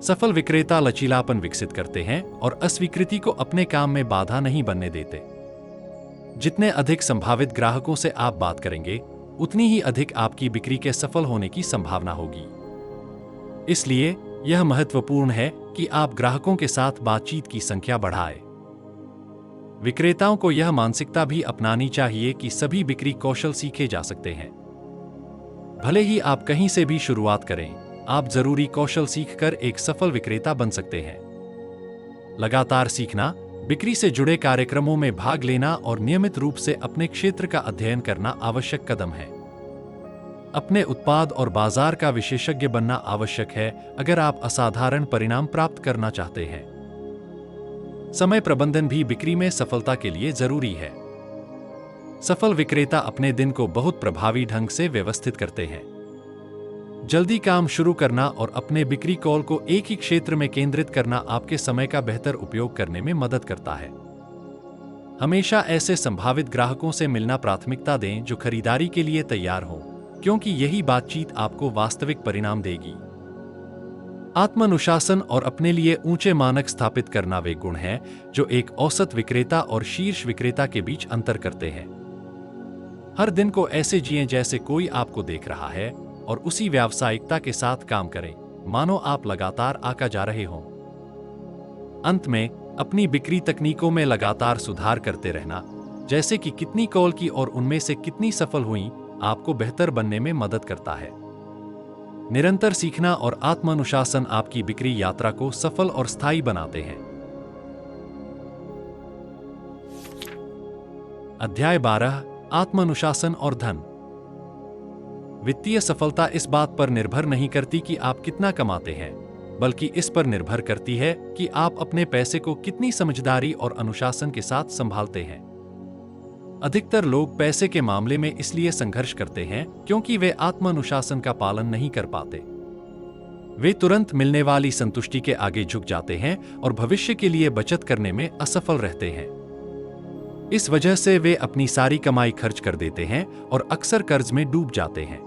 सफल विक्रेता लचीलापन विकसित करते हैं और अस्वीकृति को अपने काम में बाधा नहीं बनने देते। जितने अधिक संभावित ग्राहकों से आप बात करेंगे, उतनी ही अधिक आपकी बिक्री के सफल होने की संभावना होगी। इसलिए यह महत्वपूर्ण है कि आप ग्राहकों के साथ बातचीत की संख्या बढ़ाएं। विक्रेताओं को यह मानसिकता भी अपनानी चाहिए कि सभी बिक्री कौशल सीखे जा सकते हैं। भले ही आप कहीं से भी शुरुआत करें, आप जरूरी कौशल सीखकर एक सफल विक्रेता बन सकते हैं। लगातार सीखना, बिक्री से जुड़े कार्यक्रमों में भाग लेना और नियमित रूप से अपने क्षेत्र का अध्ययन करना आवश्यक कदम है। अपने उत्पाद और बाजार का विशेषज्ञ बनना आवश्यक है अगर आप असाधारण परिणाम प्राप्त करना चाहते हैं। समय प्रबंधन भी बिक्री में सफलता के लिए जरूरी है। सफल विक्रेता अपने दिन को बहुत प्रभावी ढंग से व्यवस्थित करते हैं। जल्दी काम शुरू करना और अपने बिक्री कॉल को एक ही क्षेत्र में केंद्रित करना आपके समय का बेहतर उपयोग करने में मदद करता है। हमेशा ऐसे संभावित ग्राहकों से मिलना प्राथमिकता दें जो खरीदारी के लिए तैयार हों, क्योंकि यही बातचीत आपको वास्तविक परिणाम देगी। आत्मानुशासन और अपने लिए ऊंचे मानक स्थापित करना वे गुण हैं जो एक औसत विक्रेता और शीर्ष विक्रेता के बीच अंतर करते हैं। हर दिन को ऐसे जिएं जैसे कोई आपको देख रहा है और उसी व्यावसायिकता के साथ काम करें मानो आप लगातार आका जा रहे हों। अंत में, अपनी बिक्री तकनीकों में लगातार सुधार करते रहना, जैसे कि कितनी कॉल की और उनमें से कितनी सफल हुई, आपको बेहतर बनने में मदद करता है। निरंतर सीखना और आत्मानुशासन आपकी बिक्री यात्रा को सफल और स्थायी बनाते हैं। अध्याय 12, आत्मानुशासन और धन। वित्तीय सफलता इस बात पर निर्भर नहीं करती कि आप कितना कमाते हैं, बल्कि इस पर निर्भर करती है कि आप अपने पैसे को कितनी समझदारी और अनुशासन के साथ संभालते हैं। अधिकतर लोग पैसे के मामले में इसलिए संघर्ष करते हैं क्योंकि वे आत्मानुशासन का पालन नहीं कर पाते। वे तुरंत मिलने वाली संतुष्टि के आगे झुक जाते हैं और भविष्य के लिए बचत करने में असफल रहते हैं। इस वजह से वे अपनी सारी कमाई खर्च कर देते हैं और अक्सर कर्ज में डूब जाते हैं।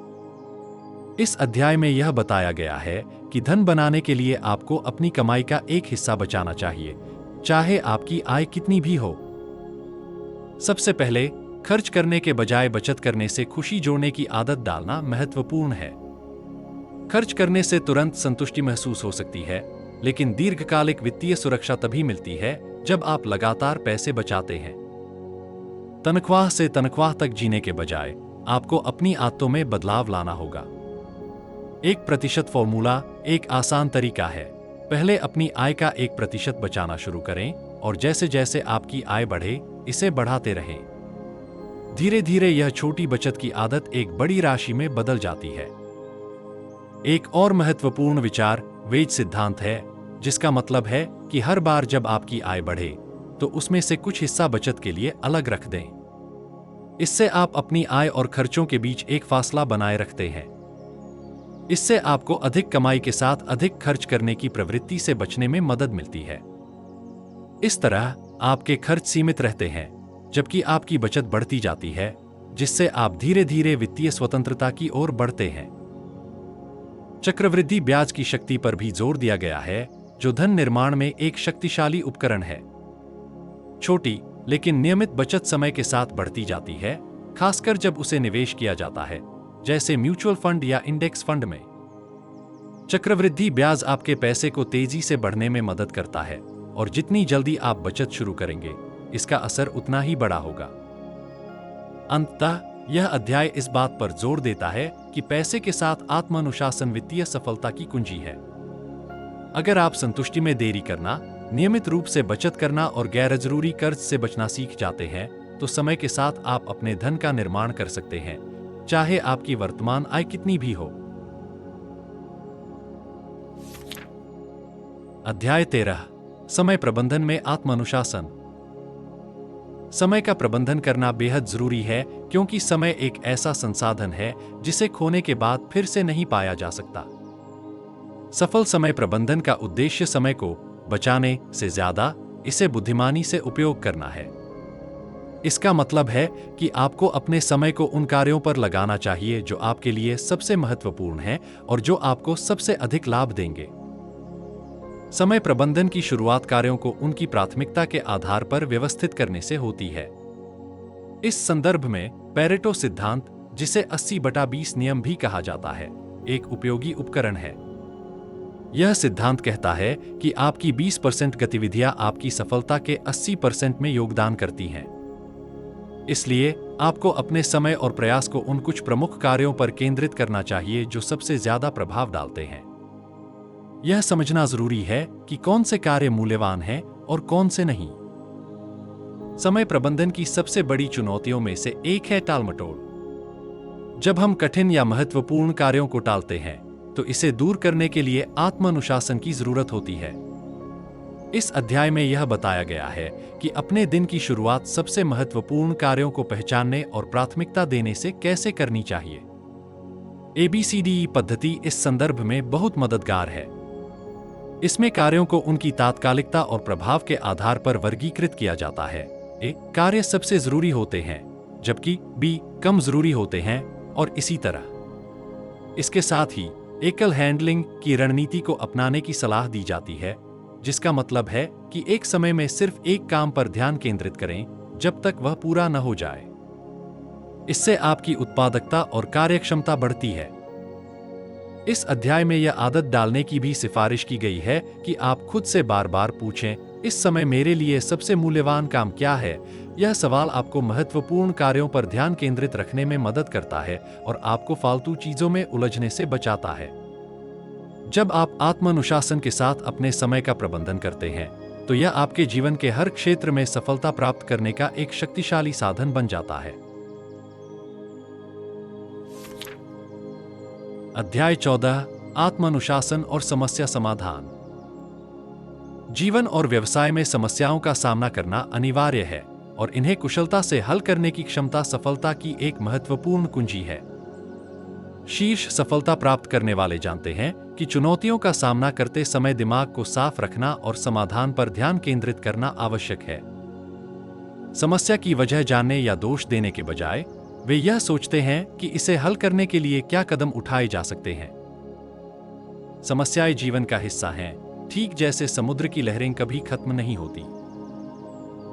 इस अध्याय में यह बताया गया है कि धन बनाने के लिए आपको अपनी कमाई का एक हिस्सा बचाना चाहिए, चाहे आपकी आय कितनी भी हो। सबसे पहले, खर्च करने के बजाय बचत करने से खुशी जोड़ने की आदत डालना महत्वपूर्ण है। खर्च करने से तुरंत संतुष्टि महसूस हो सकती है, लेकिन दीर्घकालिक वित्तीय सुरक्षा तभी मिलती है जब आप लगातार पैसे बचाते हैं। तनख्वाह से तनख्वाह तक जीने के बजाय आपको अपनी आदतों में बदलाव लाना होगा। 1% फॉर्मूला एक आसान तरीका है। पहले अपनी आय का 1% बचाना शुरू करें और जैसे जैसे आपकी आय बढ़े, इसे बढ़ाते रहें। धीरे धीरे यह छोटी बचत की आदत एक बड़ी राशि में बदल जाती है। एक और महत्वपूर्ण विचार वेज सिद्धांत है, जिसका मतलब है कि हर बार जब आपकी आय बढ़े, तो उसमें से कुछ हिस्सा बचत के लिए अलग रख दें। इससे आप अपनी आय और खर्चों के बीच एक फासला बनाए रखते हैं। इससे आपको अधिक कमाई के साथ अधिक खर्च करने की प्रवृत्ति से बचने में मदद मिलती है। इस तरह आपके खर्च सीमित रहते हैं, जबकि आपकी बचत बढ़ती जाती है, जिससे आप धीरे धीरे वित्तीय स्वतंत्रता की ओर बढ़ते हैं। चक्रवृद्धि ब्याज की शक्ति पर भी जोर दिया गया है, जो धन निर्माण में एक शक्तिशाली उपकरण है। छोटी लेकिन नियमित बचत समय के साथ बढ़ती जाती है, खासकर जब उसे निवेश किया जाता है, जैसे म्यूचुअल फंड या इंडेक्स फंड में। चक्रवृद्धि ब्याज आपके पैसे को तेजी से बढ़ने में मदद करता है, और जितनी जल्दी आप बचत शुरू करेंगे, इसका असर उतना ही बड़ा होगा। अंततः यह अध्याय इस बात पर जोर देता है कि पैसे के साथ आत्मानुशासन वित्तीय सफलता की कुंजी है। अगर आप संतुष्टि में देरी करना, नियमित रूप से बचत करना और गैरजरूरी कर्ज से बचना सीख जाते हैं, तो समय के साथ आप अपने धन का निर्माण कर सकते हैं, चाहे आपकी वर्तमान आय कितनी भी हो। अध्याय 13, समय प्रबंधन में आत्मानुशासन। समय का प्रबंधन करना बेहद जरूरी है, क्योंकि समय एक ऐसा संसाधन है जिसे खोने के बाद फिर से नहीं पाया जा सकता। सफल समय प्रबंधन का उद्देश्य समय को बचाने से ज्यादा इसे बुद्धिमानी से उपयोग करना है। इसका मतलब है कि आपको अपने समय को उन कार्यों पर लगाना चाहिए जो आपके लिए सबसे महत्वपूर्ण हैं और जो आपको सबसे अधिक लाभ देंगे। समय प्रबंधन की शुरुआत कार्यों को उनकी प्राथमिकता के आधार पर व्यवस्थित करने से होती है। इस संदर्भ में पेरेटो सिद्धांत, जिसे 80/20 नियम भी कहा जाता है, एक उपयोगी उपकरण है। यह सिद्धांत कहता है कि आपकी 20% गतिविधियां आपकी सफलता के 80% में योगदान करती हैं। इसलिए आपको अपने समय और प्रयास को उन कुछ प्रमुख कार्यों पर केंद्रित करना चाहिए जो सबसे ज्यादा प्रभाव डालते हैं। यह समझना जरूरी है कि कौन से कार्य मूल्यवान हैं और कौन से नहीं। समय प्रबंधन की सबसे बड़ी चुनौतियों में से एक है टालमटोल। जब हम कठिन या महत्वपूर्ण कार्यों को टालते हैं तो इसे दूर करने के लिए आत्मानुशासन की जरूरत होती है। इस अध्याय में यह बताया गया है कि अपने दिन की शुरुआत सबसे महत्वपूर्ण कार्यों को पहचानने और प्राथमिकता देने से कैसे करनी चाहिए। ABCDE पद्धति इस संदर्भ में बहुत मददगार है। इसमें कार्यों को उनकी तात्कालिकता और प्रभाव के आधार पर वर्गीकृत किया जाता है। A कार्य सबसे जरूरी होते हैं, जबकि B कम जरूरी होते हैं, और इसी तरह। इसके साथ ही एकल हैंडलिंग की रणनीति को अपनाने की सलाह दी जाती है, जिसका मतलब है कि एक समय में सिर्फ एक काम पर ध्यान केंद्रित करें जब तक वह पूरा न हो जाए। इससे आपकी उत्पादकता और कार्यक्षमता बढ़ती है। इस अध्याय में यह आदत डालने की भी सिफारिश की गई है कि आप खुद से बार बार पूछें, इस समय मेरे लिए सबसे मूल्यवान काम क्या है। यह सवाल आपको महत्वपूर्ण कार्यों पर ध्यान केंद्रित रखने में मदद करता है और आपको फालतू चीजों में उलझने से बचाता है। जब आप आत्मानुशासन के साथ अपने समय का प्रबंधन करते हैं तो यह आपके जीवन के हर क्षेत्र में सफलता प्राप्त करने का एक शक्तिशाली साधन बन जाता है। अध्याय 14 आत्मानुशासन और समस्या समाधान। जीवन और व्यवसाय में समस्याओं का सामना करना अनिवार्य है और इन्हें कुशलता से हल करने की क्षमता सफलता की एक महत्वपूर्ण कुंजी है। शीर्ष सफलता प्राप्त करने वाले जानते हैं कि चुनौतियों का सामना करते समय दिमाग को साफ रखना और समाधान पर ध्यान केंद्रित करना आवश्यक है। समस्या की वजह जानने या दोष देने के बजाय वे यह सोचते हैं कि इसे हल करने के लिए क्या कदम उठाए जा सकते हैं। समस्याएं जीवन का हिस्सा हैं, ठीक जैसे समुद्र की लहरें कभी खत्म नहीं होती।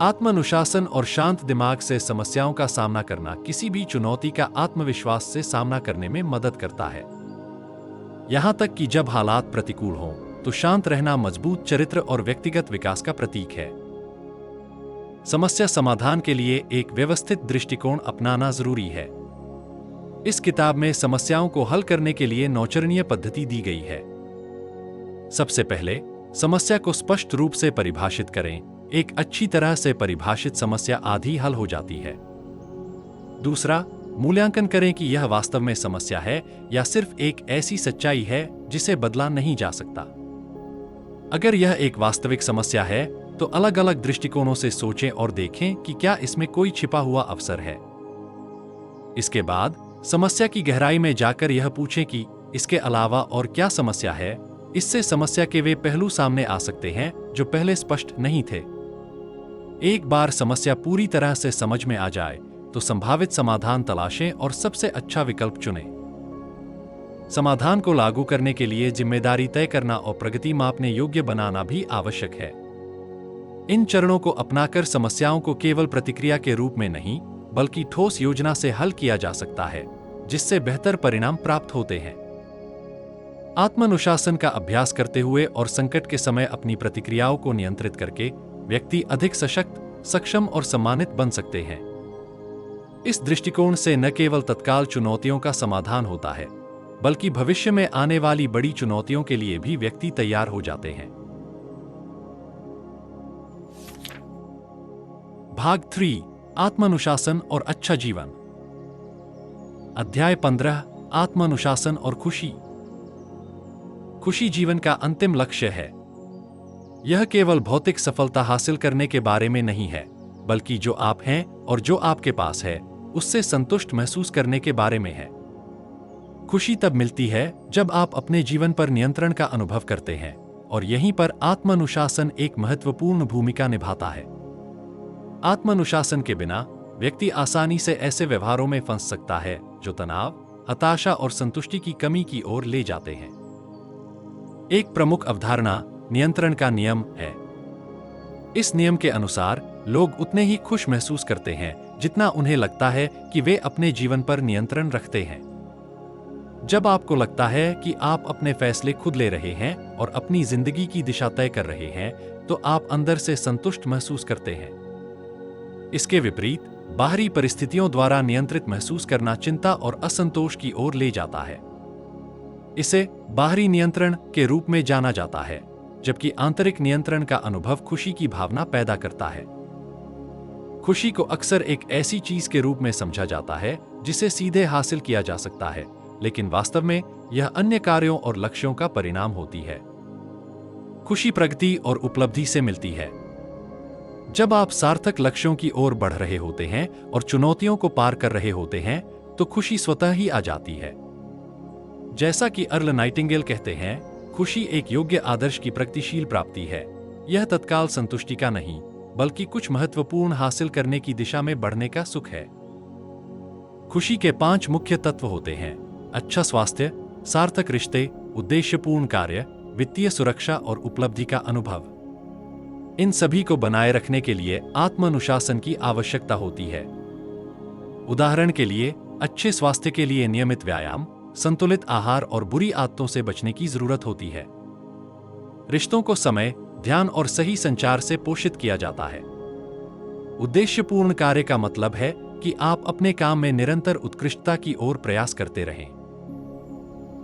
आत्मानुशासन और शांत दिमाग से समस्याओं का सामना करना किसी भी चुनौती का आत्मविश्वास से सामना करने में मदद करता है। यहां तक कि जब हालात प्रतिकूल हों तो शांत रहना मजबूत चरित्र और व्यक्तिगत विकास का प्रतीक है। समस्या समाधान के लिए एक व्यवस्थित दृष्टिकोण अपनाना जरूरी है। इस किताब में समस्याओं को हल करने के लिए 9 चरणीय पद्धति दी गई है। सबसे पहले समस्या को स्पष्ट रूप से परिभाषित करें। एक अच्छी तरह से परिभाषित समस्या आधी हल हो जाती है। दूसरा, मूल्यांकन करें कि यह वास्तव में समस्या है या सिर्फ एक ऐसी सच्चाई है जिसे बदला नहीं जा सकता। अगर यह एक वास्तविक समस्या है तो अलग अलग दृष्टिकोणों से सोचें और देखें कि क्या इसमें कोई छिपा हुआ अवसर है। इसके बाद समस्या की गहराई में जाकर यह पूछें कि इसके अलावा और क्या समस्या है। इससे समस्या के वे पहलू सामने आ सकते हैं जो पहले स्पष्ट नहीं थे। एक बार समस्या पूरी तरह से समझ में आ जाए तो संभावित समाधान तलाशें और सबसे अच्छा विकल्प चुनें। समाधान को लागू करने के लिए जिम्मेदारी तय करना और प्रगति मापने योग्य बनाना भी आवश्यक है। इन चरणों को अपनाकर समस्याओं को केवल प्रतिक्रिया के रूप में नहीं बल्कि ठोस योजना से हल किया जा सकता है, जिससे बेहतर परिणाम प्राप्त होते हैं। आत्मानुशासन का अभ्यास करते हुए और संकट के समय अपनी प्रतिक्रियाओं को नियंत्रित करके व्यक्ति अधिक सशक्त, सक्षम और सम्मानित बन सकते हैं। इस दृष्टिकोण से न केवल तत्काल चुनौतियों का समाधान होता है, बल्कि भविष्य में आने वाली बड़ी चुनौतियों के लिए भी व्यक्ति तैयार हो जाते हैं। भाग 3 आत्मानुशासन और अच्छा जीवन। अध्याय 15 आत्मानुशासन और खुशी। खुशी जीवन का अंतिम लक्ष्य है। यह केवल भौतिक सफलता हासिल करने के बारे में नहीं है, बल्कि जो आप हैं और जो आपके पास है उससे संतुष्ट महसूस करने के बारे में है। खुशी तब मिलती है जब आप अपने जीवन पर नियंत्रण का अनुभव करते हैं, और यहीं पर आत्मानुशासन एक महत्वपूर्ण भूमिका निभाता है। आत्मानुशासन के बिना व्यक्ति आसानी से ऐसे व्यवहारों में फंस सकता है जो तनाव, हताशा और संतुष्टि की कमी की ओर ले जाते हैं। एक प्रमुख अवधारणा नियंत्रण का नियम है। इस नियम के अनुसार लोग उतने ही खुश महसूस करते हैं जितना उन्हें लगता है कि वे अपने जीवन पर नियंत्रण रखते हैं। जब आपको लगता है कि आप अपने फैसले खुद ले रहे हैं और अपनी जिंदगी की दिशा तय कर रहे हैं, तो आप अंदर से संतुष्ट महसूस करते हैं। इसके विपरीत, बाहरी परिस्थितियों द्वारा नियंत्रित महसूस करना चिंता और असंतोष की ओर ले जाता है। इसे बाहरी नियंत्रण के रूप में जाना जाता है, जबकि आंतरिक नियंत्रण का अनुभव खुशी की भावना पैदा करता है। खुशी को अक्सर एक ऐसी चीज के रूप में समझा जाता है जिसे सीधे हासिल किया जा सकता है, लेकिन वास्तव में यह अन्य कार्यों और लक्ष्यों का परिणाम होती है। खुशी प्रगति और उपलब्धि से मिलती है। जब आप सार्थक लक्ष्यों की ओर बढ़ रहे होते हैं और चुनौतियों को पार कर रहे होते हैं, तो खुशी स्वतः ही आ जाती है। जैसा कि अर्ल नाइटिंगेल कहते हैं, खुशी एक योग्य आदर्श की प्रगतिशील प्राप्ति है। यह तत्काल संतुष्टि का नहीं, बल्कि कुछ महत्वपूर्ण हासिल करने की दिशा में बढ़ने का सुख है। खुशी के 5 मुख्य तत्व होते हैं: अच्छा स्वास्थ्य, सार्थक रिश्ते, उद्देश्यपूर्ण कार्य, वित्तीय सुरक्षा और उपलब्धि का अनुभव। इन सभी को बनाए रखने के लिए आत्म-अनुशासन की आवश्यकता होती है। उदाहरण के लिए, अच्छे स्वास्थ्य के लिए नियमित व्यायाम, संतुलित आहार और बुरी आदतों से बचने की जरूरत होती है। रिश्तों को समय, ध्यान और सही संचार से पोषित किया जाता है। उद्देश्यपूर्ण कार्य का मतलब है कि आप अपने काम में निरंतर उत्कृष्टता की ओर प्रयास करते रहें।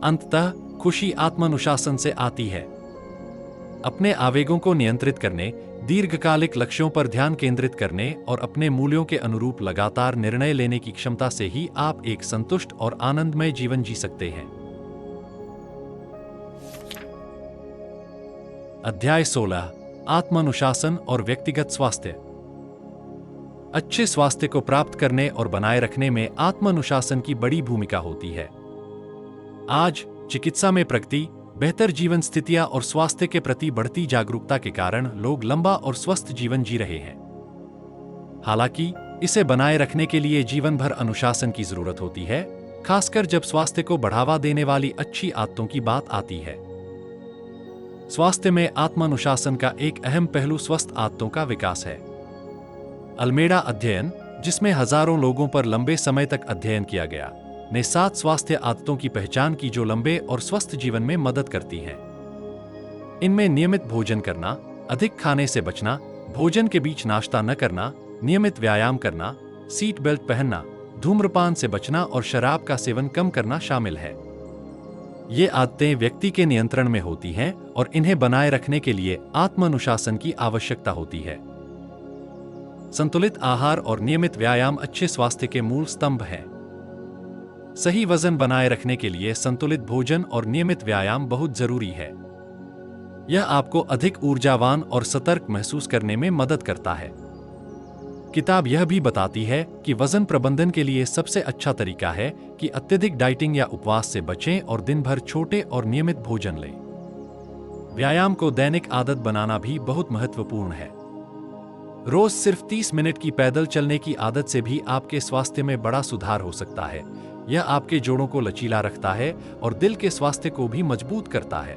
अंततः खुशी आत्मानुशासन से आती है। अपने आवेगों को नियंत्रित करने, दीर्घकालिक लक्ष्यों पर ध्यान केंद्रित करने और अपने मूल्यों के अनुरूप लगातार निर्णय लेने की क्षमता से ही आप एक संतुष्ट और आनंदमय जीवन जी सकते हैं। अध्याय 16, आत्मानुशासन और व्यक्तिगत स्वास्थ्य। अच्छे स्वास्थ्य को प्राप्त करने और बनाए रखने में आत्मानुशासन की बड़ी भूमिका होती है। आज चिकित्सा में प्रगति, बेहतर जीवन स्थितियां और स्वास्थ्य के प्रति बढ़ती जागरूकता के कारण लोग लंबा और स्वस्थ जीवन जी रहे हैं। हालांकि इसे बनाए रखने के लिए जीवन भर अनुशासन की जरूरत होती है, खासकर जब स्वास्थ्य को बढ़ावा देने वाली अच्छी आदतों की बात आती है। स्वास्थ्य में आत्मानुशासन का एक अहम पहलू स्वस्थ आदतों का विकास है। अल्मेडा अध्ययन, जिसमें हजारों लोगों पर लंबे समय तक अध्ययन किया गया, ने 7 स्वास्थ्य आदतों की पहचान की जो लंबे और स्वस्थ जीवन में मदद करती हैं। इनमें नियमित भोजन करना, अधिक खाने से बचना, भोजन के बीच नाश्ता न करना, नियमित व्यायाम करना, सीट बेल्ट पहनना, धूम्रपान से बचना और शराब का सेवन कम करना शामिल है। ये आदतें व्यक्ति के नियंत्रण में होती हैं और इन्हें बनाए रखने के लिए आत्मानुशासन की आवश्यकता होती है। संतुलित आहार और नियमित व्यायाम अच्छे स्वास्थ्य के मूल स्तंभ हैं। सही वजन बनाए रखने के लिए संतुलित भोजन और नियमित व्यायाम बहुत जरूरी है। यह आपको अधिक ऊर्जावान और सतर्क महसूस करने में मदद करता है। किताब यह भी बताती है कि वजन प्रबंधन के लिए सबसे अच्छा तरीका है कि अत्यधिक डाइटिंग या उपवास से बचें और दिन भर छोटे और नियमित भोजन लें। व्यायाम को दैनिक आदत बनाना भी बहुत महत्वपूर्ण है। रोज सिर्फ 30 मिनट की पैदल चलने की आदत से भी आपके स्वास्थ्य में बड़ा सुधार हो सकता है। यह आपके जोड़ों को लचीला रखता है और दिल के स्वास्थ्य को भी मजबूत करता है।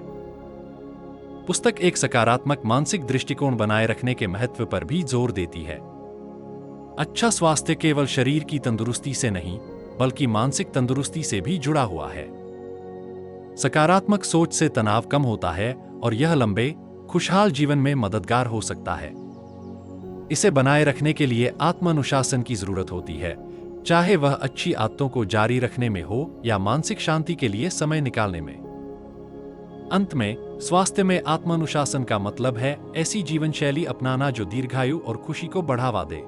पुस्तक एक सकारात्मक मानसिक दृष्टिकोण बनाए रखने के महत्व पर भी जोर देती है। अच्छा स्वास्थ्य केवल शरीर की तंदुरुस्ती से नहीं, बल्कि मानसिक तंदुरुस्ती से भी जुड़ा हुआ है। सकारात्मक सोच से तनाव कम होता है और यह लंबे, खुशहाल जीवन में मददगार हो सकता है। इसे बनाए रखने के लिए आत्मानुशासन की जरूरत होती है, चाहे वह अच्छी आदतों को जारी रखने में हो या मानसिक शांति के लिए समय निकालने में। अंत में, स्वास्थ्य में आत्मानुशासन का मतलब है ऐसी जीवन शैली अपनाना जो दीर्घायु और खुशी को बढ़ावा दे।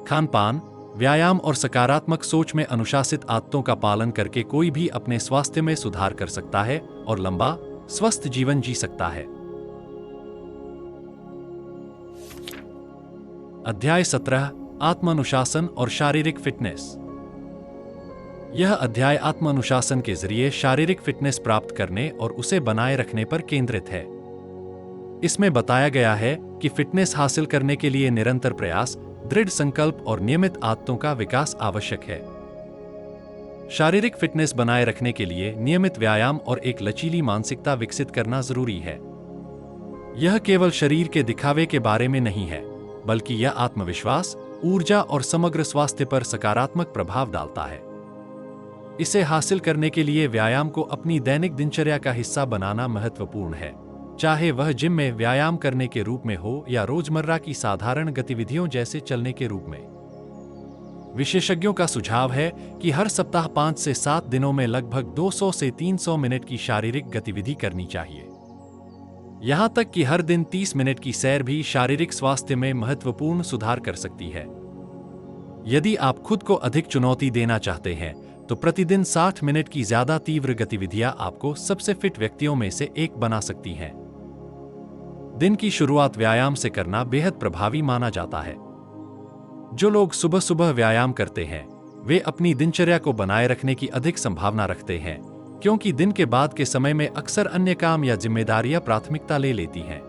खानपान, व्यायाम और सकारात्मक सोच में अनुशासित आदतों का पालन करके कोई भी अपने स्वास्थ्य में सुधार कर सकता है और लंबा, स्वस्थ जीवन जी सकता है। अध्याय 17, आत्मानुशासन और शारीरिक फिटनेस। यह अध्याय आत्मानुशासन के जरिए शारीरिक फिटनेस प्राप्त करने और उसे बनाए रखने पर केंद्रित है। इसमें बताया गया है कि फिटनेस हासिल करने के लिए निरंतर प्रयास, दृढ़ संकल्प और नियमित आदतों का विकास आवश्यक है। शारीरिक फिटनेस बनाए रखने के लिए नियमित व्यायाम और एक लचीली मानसिकता विकसित करना जरूरी है। यह केवल शरीर के दिखावे के बारे में नहीं है, बल्कि यह आत्मविश्वास, ऊर्जा और समग्र स्वास्थ्य पर सकारात्मक प्रभाव डालता है। इसे हासिल करने के लिए व्यायाम को अपनी दैनिक दिनचर्या का हिस्सा बनाना महत्वपूर्ण है, चाहे वह जिम में व्यायाम करने के रूप में हो या रोजमर्रा की साधारण गतिविधियों जैसे चलने के रूप में। विशेषज्ञों का सुझाव है कि हर सप्ताह 5 से 7 दिनों में लगभग 200 से 300 मिनट की शारीरिक गतिविधि करनी चाहिए। यहां तक कि हर दिन 30 मिनट की सैर भी शारीरिक स्वास्थ्य में महत्वपूर्ण सुधार कर सकती है। यदि आप खुद को अधिक चुनौती देना चाहते हैं तो प्रतिदिन 60 मिनट की ज्यादा तीव्र गतिविधियां आपको सबसे फिट व्यक्तियों में से एक बना सकती हैं। दिन की शुरुआत व्यायाम से करना बेहद प्रभावी माना जाता है। जो लोग सुबह सुबह व्यायाम करते हैं वे अपनी दिनचर्या को बनाए रखने की अधिक संभावना रखते हैं, क्योंकि दिन के बाद के समय में अक्सर अन्य काम या जिम्मेदारियां प्राथमिकता ले लेती हैं।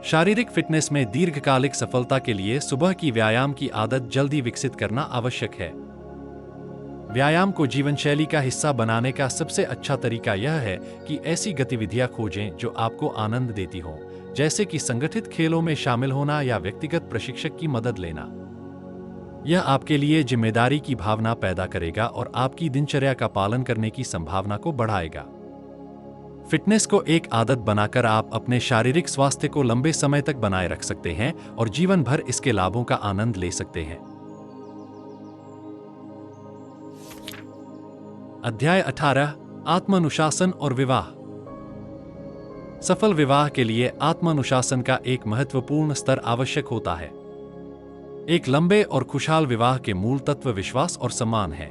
शारीरिक फिटनेस में दीर्घकालिक सफलता के लिए सुबह की व्यायाम की आदत जल्दी विकसित करना आवश्यक है। व्यायाम को जीवनशैली का हिस्सा बनाने का सबसे अच्छा तरीका यह है कि ऐसी गतिविधियां खोजें जो आपको आनंद देती हों, जैसे कि संगठित खेलों में शामिल होना या व्यक्तिगत प्रशिक्षक की मदद लेना। यह आपके लिए जिम्मेदारी की भावना पैदा करेगा और आपकी दिनचर्या का पालन करने की संभावना को बढ़ाएगा। फिटनेस को एक आदत बनाकर आप अपने शारीरिक स्वास्थ्य को लंबे समय तक बनाए रख सकते हैं और जीवन भर इसके लाभों का आनंद ले सकते हैं। अध्याय 18 आत्मानुशासन और विवाह। सफल विवाह के लिए आत्मानुशासन का एक महत्वपूर्ण स्तर आवश्यक होता है। एक लंबे और खुशहाल विवाह के मूल तत्व विश्वास और सम्मान है।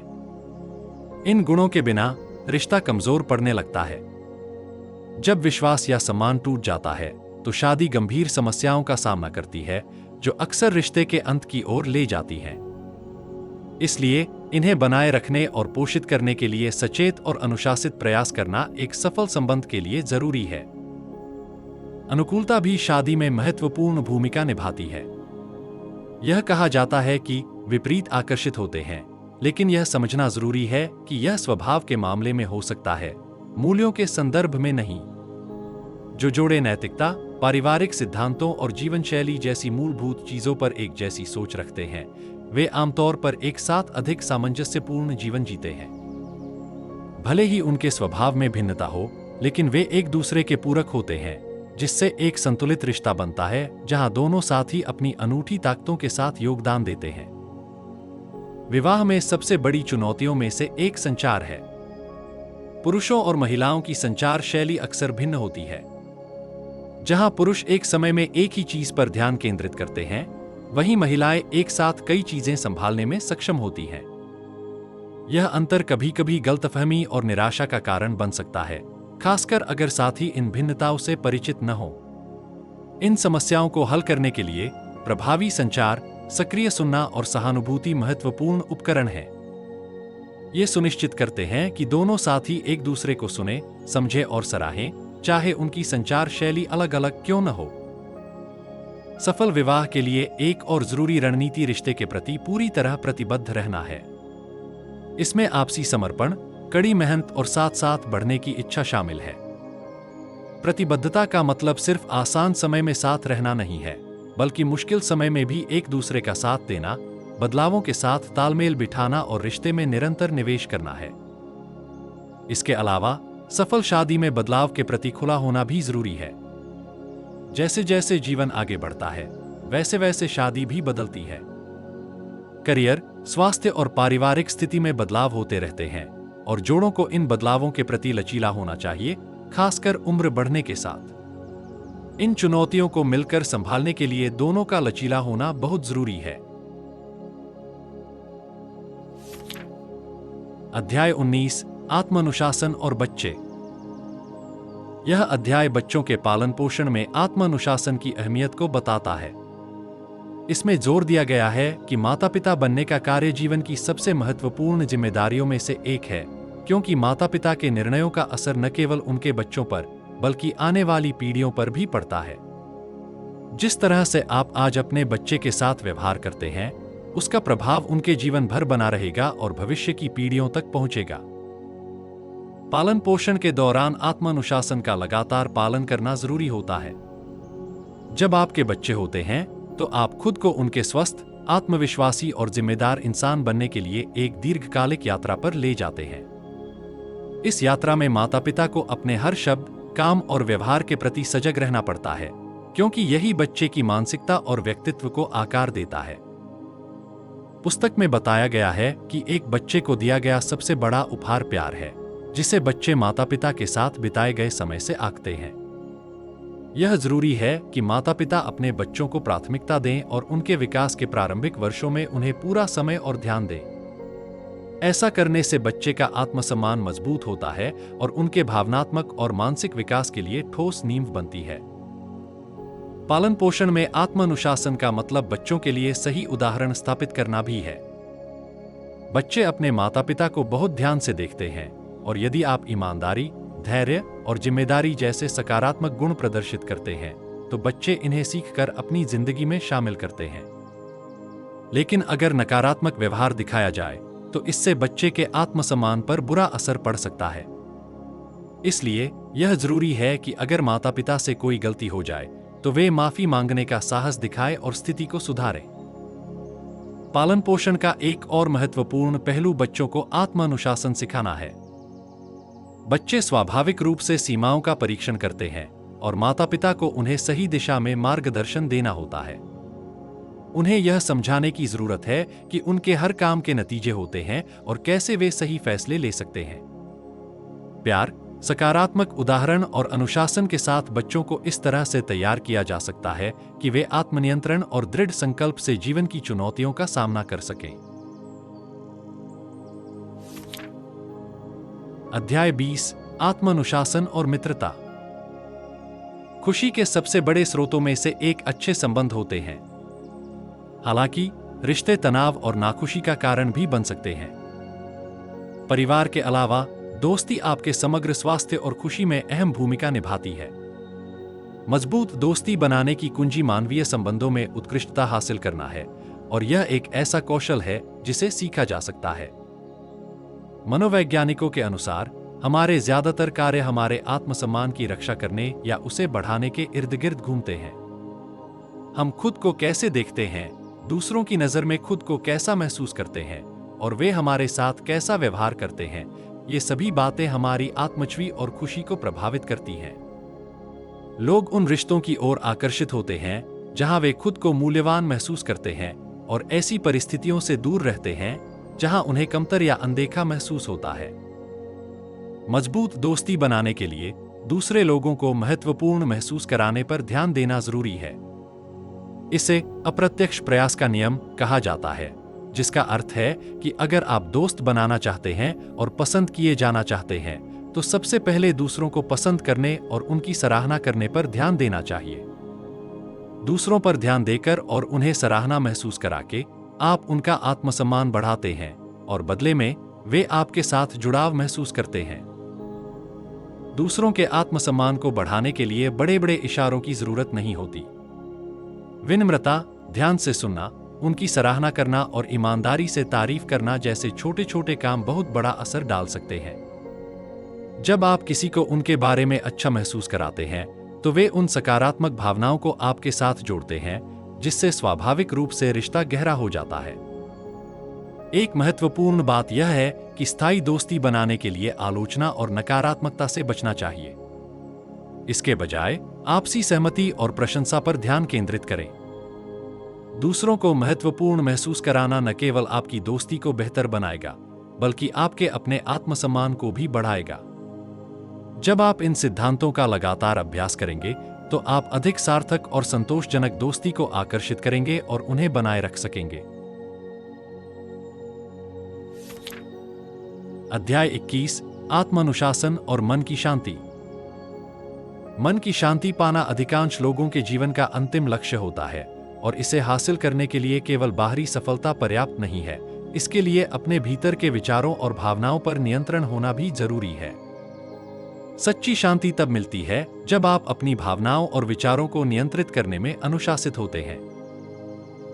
इन गुणों के बिना रिश्ता कमजोर पड़ने लगता है। जब विश्वास या सम्मान टूट जाता है तो शादी गंभीर समस्याओं का सामना करती है, जो अक्सर रिश्ते के अंत की ओर ले जाती हैं। इसलिए इन्हें बनाए रखने और पोषित करने के लिए सचेत और अनुशासित प्रयास करना एक सफल संबंध के लिए जरूरी है। अनुकूलता भी शादी में महत्वपूर्ण भूमिका निभाती है। यह कहा जाता है कि विपरीत आकर्षित होते हैं, लेकिन यह समझना जरूरी है कि यह स्वभाव के मामले में हो सकता है, मूल्यों के संदर्भ में नहीं। जो जोड़े नैतिकता, पारिवारिक सिद्धांतों और जीवनशैली जैसी मूलभूत चीजों पर एक जैसी सोच रखते हैं, वे आमतौर पर एक साथ अधिक सामंजस्यपूर्ण जीवन जीते हैं। भले ही उनके स्वभाव में भिन्नता हो, लेकिन वे एक दूसरे के पूरक होते हैं, जिससे एक संतुलित रिश्ता बनता है जहां दोनों साथी अपनी अनूठी ताकतों के साथ योगदान देते हैं। विवाह में सबसे बड़ी चुनौतियों में से एक संचार है। पुरुषों और महिलाओं की संचार शैली अक्सर भिन्न होती है। जहां पुरुष एक समय में एक ही चीज पर ध्यान केंद्रित करते हैं, वहीं महिलाएं एक साथ कई चीजें संभालने में सक्षम होती हैं। यह अंतर कभी कभी गलतफहमी और निराशा का कारण बन सकता है, खासकर अगर साथी इन भिन्नताओं से परिचित न हो। इन समस्याओं को हल करने के लिए प्रभावी संचार, सक्रिय सुनना और सहानुभूति महत्वपूर्ण उपकरण हैं। ये सुनिश्चित करते हैं कि दोनों साथी एक दूसरे को सुने, समझे और सराहें, चाहे उनकी संचार शैली अलग अलग क्यों न हो। सफल विवाह के लिए एक और जरूरी रणनीति रिश्ते के प्रति पूरी तरह प्रतिबद्ध रहना है। इसमें आपसी समर्पण, कड़ी मेहनत और साथ साथ बढ़ने की इच्छा शामिल है। प्रतिबद्धता का मतलब सिर्फ आसान समय में साथ रहना नहीं है, बल्कि मुश्किल समय में भी एक दूसरे का साथ देना, बदलावों के साथ तालमेल बिठाना और रिश्ते में निरंतर निवेश करना है। इसके अलावा सफल शादी में बदलाव के प्रति खुला होना भी जरूरी है। जैसे जैसे जीवन आगे बढ़ता है, वैसे वैसे शादी भी बदलती है। करियर, स्वास्थ्य और पारिवारिक स्थिति में बदलाव होते रहते हैं और जोड़ों को इन बदलावों के प्रति लचीला होना चाहिए, खासकर उम्र बढ़ने के साथ। इन चुनौतियों को मिलकर संभालने के लिए दोनों का लचीला होना बहुत जरूरी है। अध्याय 19 आत्मानुशासन और बच्चे। यह अध्याय बच्चों के पालन पोषण में आत्मानुशासन की अहमियत को बताता है। इसमें जोर दिया गया है कि माता पिता बनने का कार्य जीवन की सबसे महत्वपूर्ण जिम्मेदारियों में से एक है, क्योंकि माता पिता के निर्णयों का असर न केवल उनके बच्चों पर, बल्कि आने वाली पीढ़ियों पर भी पड़ता है। जिस तरह से आप आज अपने बच्चे के साथ व्यवहार करते हैं, उसका प्रभाव उनके जीवन भर बना रहेगा और भविष्य की पीढ़ियों तक पहुंचेगा। पालन पोषण के दौरान आत्मानुशासन का लगातार पालन करना जरूरी होता है। जब आपके बच्चे होते हैं तो आप खुद को उनके स्वस्थ, आत्मविश्वासी और जिम्मेदार इंसान बनने के लिए एक दीर्घकालिक यात्रा पर ले जाते हैं। इस यात्रा में माता पिता को अपने हर शब्द, काम और व्यवहार के प्रति सजग रहना पड़ता है, क्योंकि यही बच्चे की मानसिकता और व्यक्तित्व को आकार देता है। पुस्तक में बताया गया है कि एक बच्चे को दिया गया सबसे बड़ा उपहार प्यार है, जिसे बच्चे माता पिता के साथ बिताए गए समय से आंकते हैं। यह जरूरी है कि माता पिता अपने बच्चों को प्राथमिकता दें और उनके विकास के प्रारंभिक वर्षों में उन्हें पूरा समय और ध्यान दें। ऐसा करने से बच्चे का आत्मसम्मान मजबूत होता है और उनके भावनात्मक और मानसिक विकास के लिए ठोस नींव बनती है। पालन पोषण में आत्मानुशासन का मतलब बच्चों के लिए सही उदाहरण स्थापित करना भी है। बच्चे अपने माता पिता को बहुत ध्यान से देखते हैं, और यदि आप ईमानदारी, धैर्य और जिम्मेदारी जैसे सकारात्मक गुण प्रदर्शित करते हैं, तो बच्चे इन्हें सीखकर अपनी जिंदगी में शामिल करते हैं। लेकिन अगर नकारात्मक व्यवहार दिखाया जाए, तो इससे बच्चे के आत्मसम्मान पर बुरा असर पड़ सकता है। इसलिए यह जरूरी है कि अगर माता पिता से कोई गलती हो जाए, तो वे माफी मांगने का साहस दिखाएं और स्थिति को सुधारें। पालन पोषण का एक और महत्वपूर्ण पहलू बच्चों को आत्मानुशासन सिखाना है। बच्चे स्वाभाविक रूप से सीमाओं का परीक्षण करते हैं, और माता पिता को उन्हें सही दिशा में मार्गदर्शन देना होता है। उन्हें यह समझाने की जरूरत है कि उनके हर काम के नतीजे होते हैं और कैसे वे सही फैसले ले सकते हैं। प्यार, सकारात्मक उदाहरण और अनुशासन के साथ बच्चों को इस तरह से तैयार किया जा सकता है कि वे आत्मनियंत्रण और दृढ़ संकल्प से जीवन की चुनौतियों का सामना कर सकें। अध्याय 20, आत्मानुशासन और मित्रता। खुशी के सबसे बड़े स्रोतों में से एक अच्छे संबंध होते हैं। हालांकि रिश्ते तनाव और नाखुशी का कारण भी बन सकते हैं। परिवार के अलावा दोस्ती आपके समग्र स्वास्थ्य और खुशी में अहम भूमिका निभाती है। मजबूत दोस्ती बनाने की कुंजी मानवीय संबंधों में उत्कृष्टता हासिल करना है, और यह एक ऐसा कौशल है जिसे सीखा जा सकता है। मनोवैज्ञानिकों के अनुसार हमारे ज्यादातर कार्य हमारे आत्मसम्मान की रक्षा करने या उसे बढ़ाने के इर्द गिर्द घूमते हैं। हम खुद को कैसे देखते हैं, दूसरों की नजर में खुद को कैसा महसूस करते हैं, और वे हमारे साथ कैसा व्यवहार करते हैं, ये सभी बातें हमारी आत्मछवि और खुशी को प्रभावित करती हैं। लोग उन रिश्तों की ओर आकर्षित होते हैं जहां वे खुद को मूल्यवान महसूस करते हैं, और ऐसी परिस्थितियों से दूर रहते हैं जहां उन्हें कमतर या अनदेखा महसूस होता है। मजबूत दोस्ती बनाने के लिए दूसरे लोगों को महत्वपूर्ण महसूस कराने पर ध्यान देना जरूरी है। इसे अप्रत्यक्ष प्रयास का नियम कहा जाता है, जिसका अर्थ है कि अगर आप दोस्त बनाना चाहते हैं और पसंद किए जाना चाहते हैं, तो सबसे पहले दूसरों को पसंद करने और उनकी सराहना करने पर ध्यान देना चाहिए। दूसरों पर ध्यान देकर और उन्हें सराहना महसूस करा के आप उनका आत्मसम्मान बढ़ाते हैं, और बदले में वे आपके साथ जुड़ाव महसूस करते हैं। दूसरों के आत्मसम्मान को बढ़ाने के लिए बड़े बड़े इशारों की जरूरत नहीं होती। विनम्रता, ध्यान से सुनना, उनकी सराहना करना और ईमानदारी से तारीफ करना जैसे छोटे छोटे काम बहुत बड़ा असर डाल सकते हैं। जब आप किसी को उनके बारे में अच्छा महसूस कराते हैं, तो वे उन सकारात्मक भावनाओं को आपके साथ जोड़ते हैं, जिससे स्वाभाविक रूप से रिश्ता गहरा हो जाता है। एक महत्वपूर्ण बात यह है कि स्थायी दोस्ती बनाने के लिए आलोचना और नकारात्मकता से बचना चाहिए। इसके बजाय आपसी सहमति और प्रशंसा पर ध्यान केंद्रित करें। दूसरों को महत्वपूर्ण महसूस कराना न केवल आपकी दोस्ती को बेहतर बनाएगा, बल्कि आपके अपने आत्मसम्मान को भी बढ़ाएगा। जब आप इन सिद्धांतों का लगातार अभ्यास करेंगे, तो आप अधिक सार्थक और संतोषजनक दोस्ती को आकर्षित करेंगे और उन्हें बनाए रख सकेंगे। अध्याय 21, आत्मानुशासन और मन की शांति। मन की शांति पाना अधिकांश लोगों के जीवन का अंतिम लक्ष्य होता है, और इसे हासिल करने के लिए केवल बाहरी सफलता पर्याप्त नहीं है। इसके लिए अपने भीतर के विचारों और भावनाओं पर नियंत्रण होना भी जरूरी है। सच्ची शांति तब मिलती है जब आप अपनी भावनाओं और विचारों को नियंत्रित करने में अनुशासित होते हैं।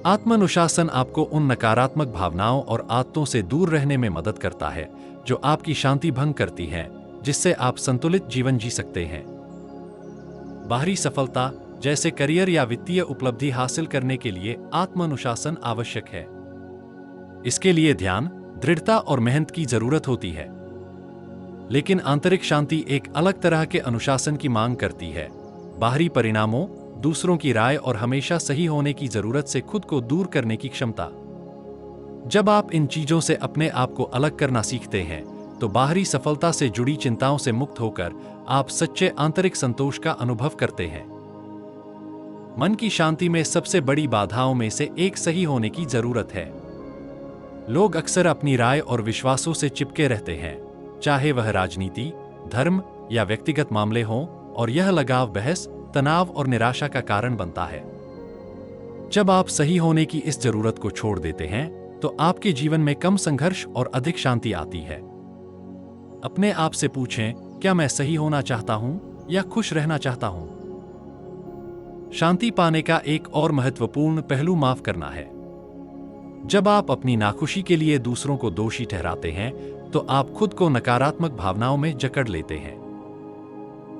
आत्मानुशासन आपको उन नकारात्मक भावनाओं और आदतों से दूर रहने में मदद करता है जो आपकी शांति भंग करती हैं, जिससे आप संतुलित जीवन जी सकते हैं। बाहरी सफलता, जैसे करियर या वित्तीय उपलब्धि हासिल करने के लिए आत्मानुशासन आवश्यक है। इसके लिए ध्यान, दृढ़ता और मेहनत की जरूरत होती है। लेकिन आंतरिक शांति एक अलग तरह के अनुशासन की मांग करती है। बाहरी परिणामों, दूसरों की राय और हमेशा सही होने की जरूरत से खुद को दूर करने की क्षमता। जब आप इन चीजों से अपने आप को अलग करना सीखते हैं, तो बाहरी सफलता से जुड़ी चिंताओं से मुक्त होकर आप सच्चे आंतरिक संतोष का अनुभव करते हैं। मन की शांति में सबसे बड़ी बाधाओं में से एक सही होने की जरूरत है। लोग अक्सर अपनी राय और विश्वासों से चिपके रहते हैं, चाहे वह राजनीति, धर्म या व्यक्तिगत मामले हों, और यह लगाव बहस, तनाव और निराशा का कारण बनता है। जब आप सही होने की इस जरूरत को छोड़ देते हैं, तो आपके जीवन में कम संघर्ष और अधिक शांति आती है। अपने आप से पूछें, क्या मैं सही होना चाहता हूं या खुश रहना चाहता हूं? शांति पाने का एक और महत्वपूर्ण पहलू माफ करना है। जब आप अपनी नाखुशी के लिए दूसरों को दोषी ठहराते हैं, तो आप खुद को नकारात्मक भावनाओं में जकड़ लेते हैं।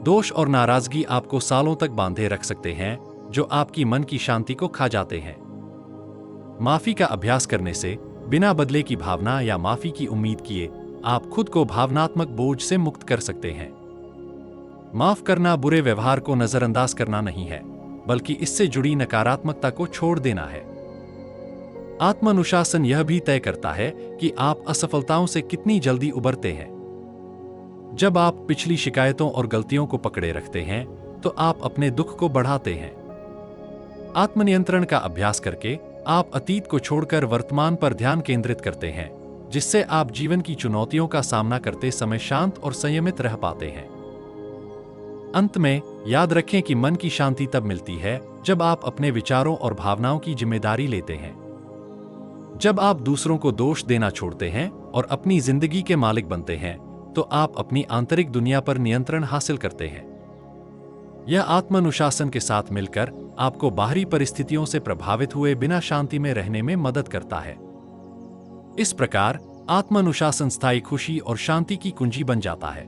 दोष और नाराजगी आपको सालों तक बांधे रख सकते हैं, जो आपकी मन की शांति को खा जाते हैं। माफी का अभ्यास करने से, बिना बदले की भावना या माफी की उम्मीद किए, आप खुद को भावनात्मक बोझ से मुक्त कर सकते हैं। माफ करना बुरे व्यवहार को नजरअंदाज करना नहीं है, बल्कि इससे जुड़ी नकारात्मकता को छोड़ देना है। आत्मानुशासन यह भी तय करता है कि आप असफलताओं से कितनी जल्दी उबरते हैं। जब आप पिछली शिकायतों और गलतियों को पकड़े रखते हैं, तो आप अपने दुख को बढ़ाते हैं। आत्मनियंत्रण का अभ्यास करके आप अतीत को छोड़कर वर्तमान पर ध्यान केंद्रित करते हैं, जिससे आप जीवन की चुनौतियों का सामना करते समय शांत और संयमित रह पाते हैं। अंत में, याद रखें कि मन की शांति तब मिलती है जब आप अपने विचारों और भावनाओं की जिम्मेदारी लेते हैं। जब आप दूसरों को दोष देना छोड़ते हैं और अपनी जिंदगी के मालिक बनते हैं, तो आप अपनी आंतरिक दुनिया पर नियंत्रण हासिल करते हैं। यह आत्मानुशासन के साथ मिलकर आपको बाहरी परिस्थितियों से प्रभावित हुए बिना शांति में रहने में मदद करता है। इस प्रकार आत्मानुशासन स्थायी खुशी और शांति की कुंजी बन जाता है।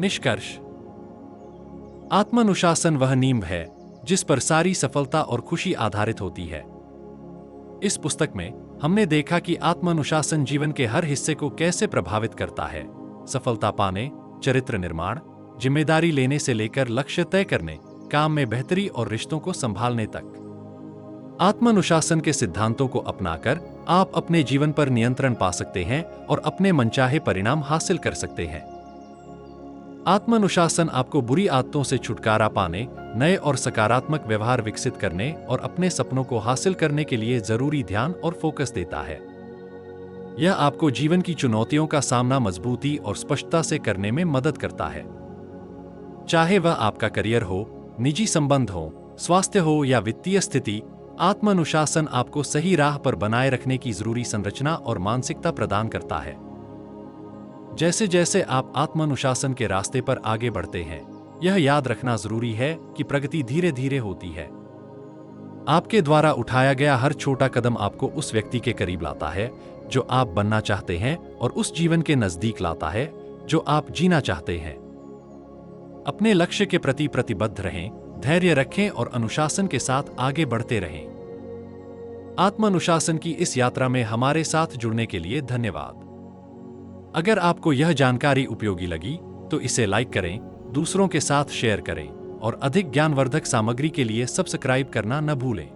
निष्कर्ष: आत्मानुशासन वह नींव है जिस पर सारी सफलता और खुशी आधारित होती है। इस पुस्तक में हमने देखा कि आत्मानुशासन जीवन के हर हिस्से को कैसे प्रभावित करता है, सफलता पाने, चरित्र निर्माण, जिम्मेदारी लेने से लेकर लक्ष्य तय करने, काम में बेहतरी और रिश्तों को संभालने तक। आत्मानुशासन के सिद्धांतों को अपनाकर आप अपने जीवन पर नियंत्रण पा सकते हैं और अपने मनचाहे परिणाम हासिल कर सकते हैं। आत्मानुशासन आपको बुरी आदतों से छुटकारा पाने, नए और सकारात्मक व्यवहार विकसित करने और अपने सपनों को हासिल करने के लिए जरूरी ध्यान और फोकस देता है। यह आपको जीवन की चुनौतियों का सामना मजबूती और स्पष्टता से करने में मदद करता है। चाहे वह आपका करियर हो, निजी संबंध हो, स्वास्थ्य हो या वित्तीय स्थिति, आत्मानुशासन आपको सही राह पर बनाए रखने की जरूरी संरचना और मानसिकता प्रदान करता है। जैसे जैसे आप आत्मानुशासन के रास्ते पर आगे बढ़ते हैं, यह याद रखना जरूरी है कि प्रगति धीरे धीरे होती है। आपके द्वारा उठाया गया हर छोटा कदम आपको उस व्यक्ति के करीब लाता है जो आप बनना चाहते हैं और उस जीवन के नजदीक लाता है जो आप जीना चाहते हैं। अपने लक्ष्य के प्रति प्रतिबद्ध रहें, धैर्य रखें और अनुशासन के साथ आगे बढ़ते रहें। आत्मानुशासन की इस यात्रा में हमारे साथ जुड़ने के लिए धन्यवाद। अगर आपको यह जानकारी उपयोगी लगी तो इसे लाइक करें, दूसरों के साथ शेयर करें और अधिक ज्ञानवर्धक सामग्री के लिए सब्सक्राइब करना न भूलें।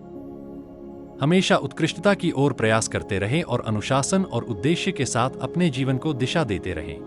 हमेशा उत्कृष्टता की ओर प्रयास करते रहें और अनुशासन और उद्देश्य के साथ अपने जीवन को दिशा देते रहें।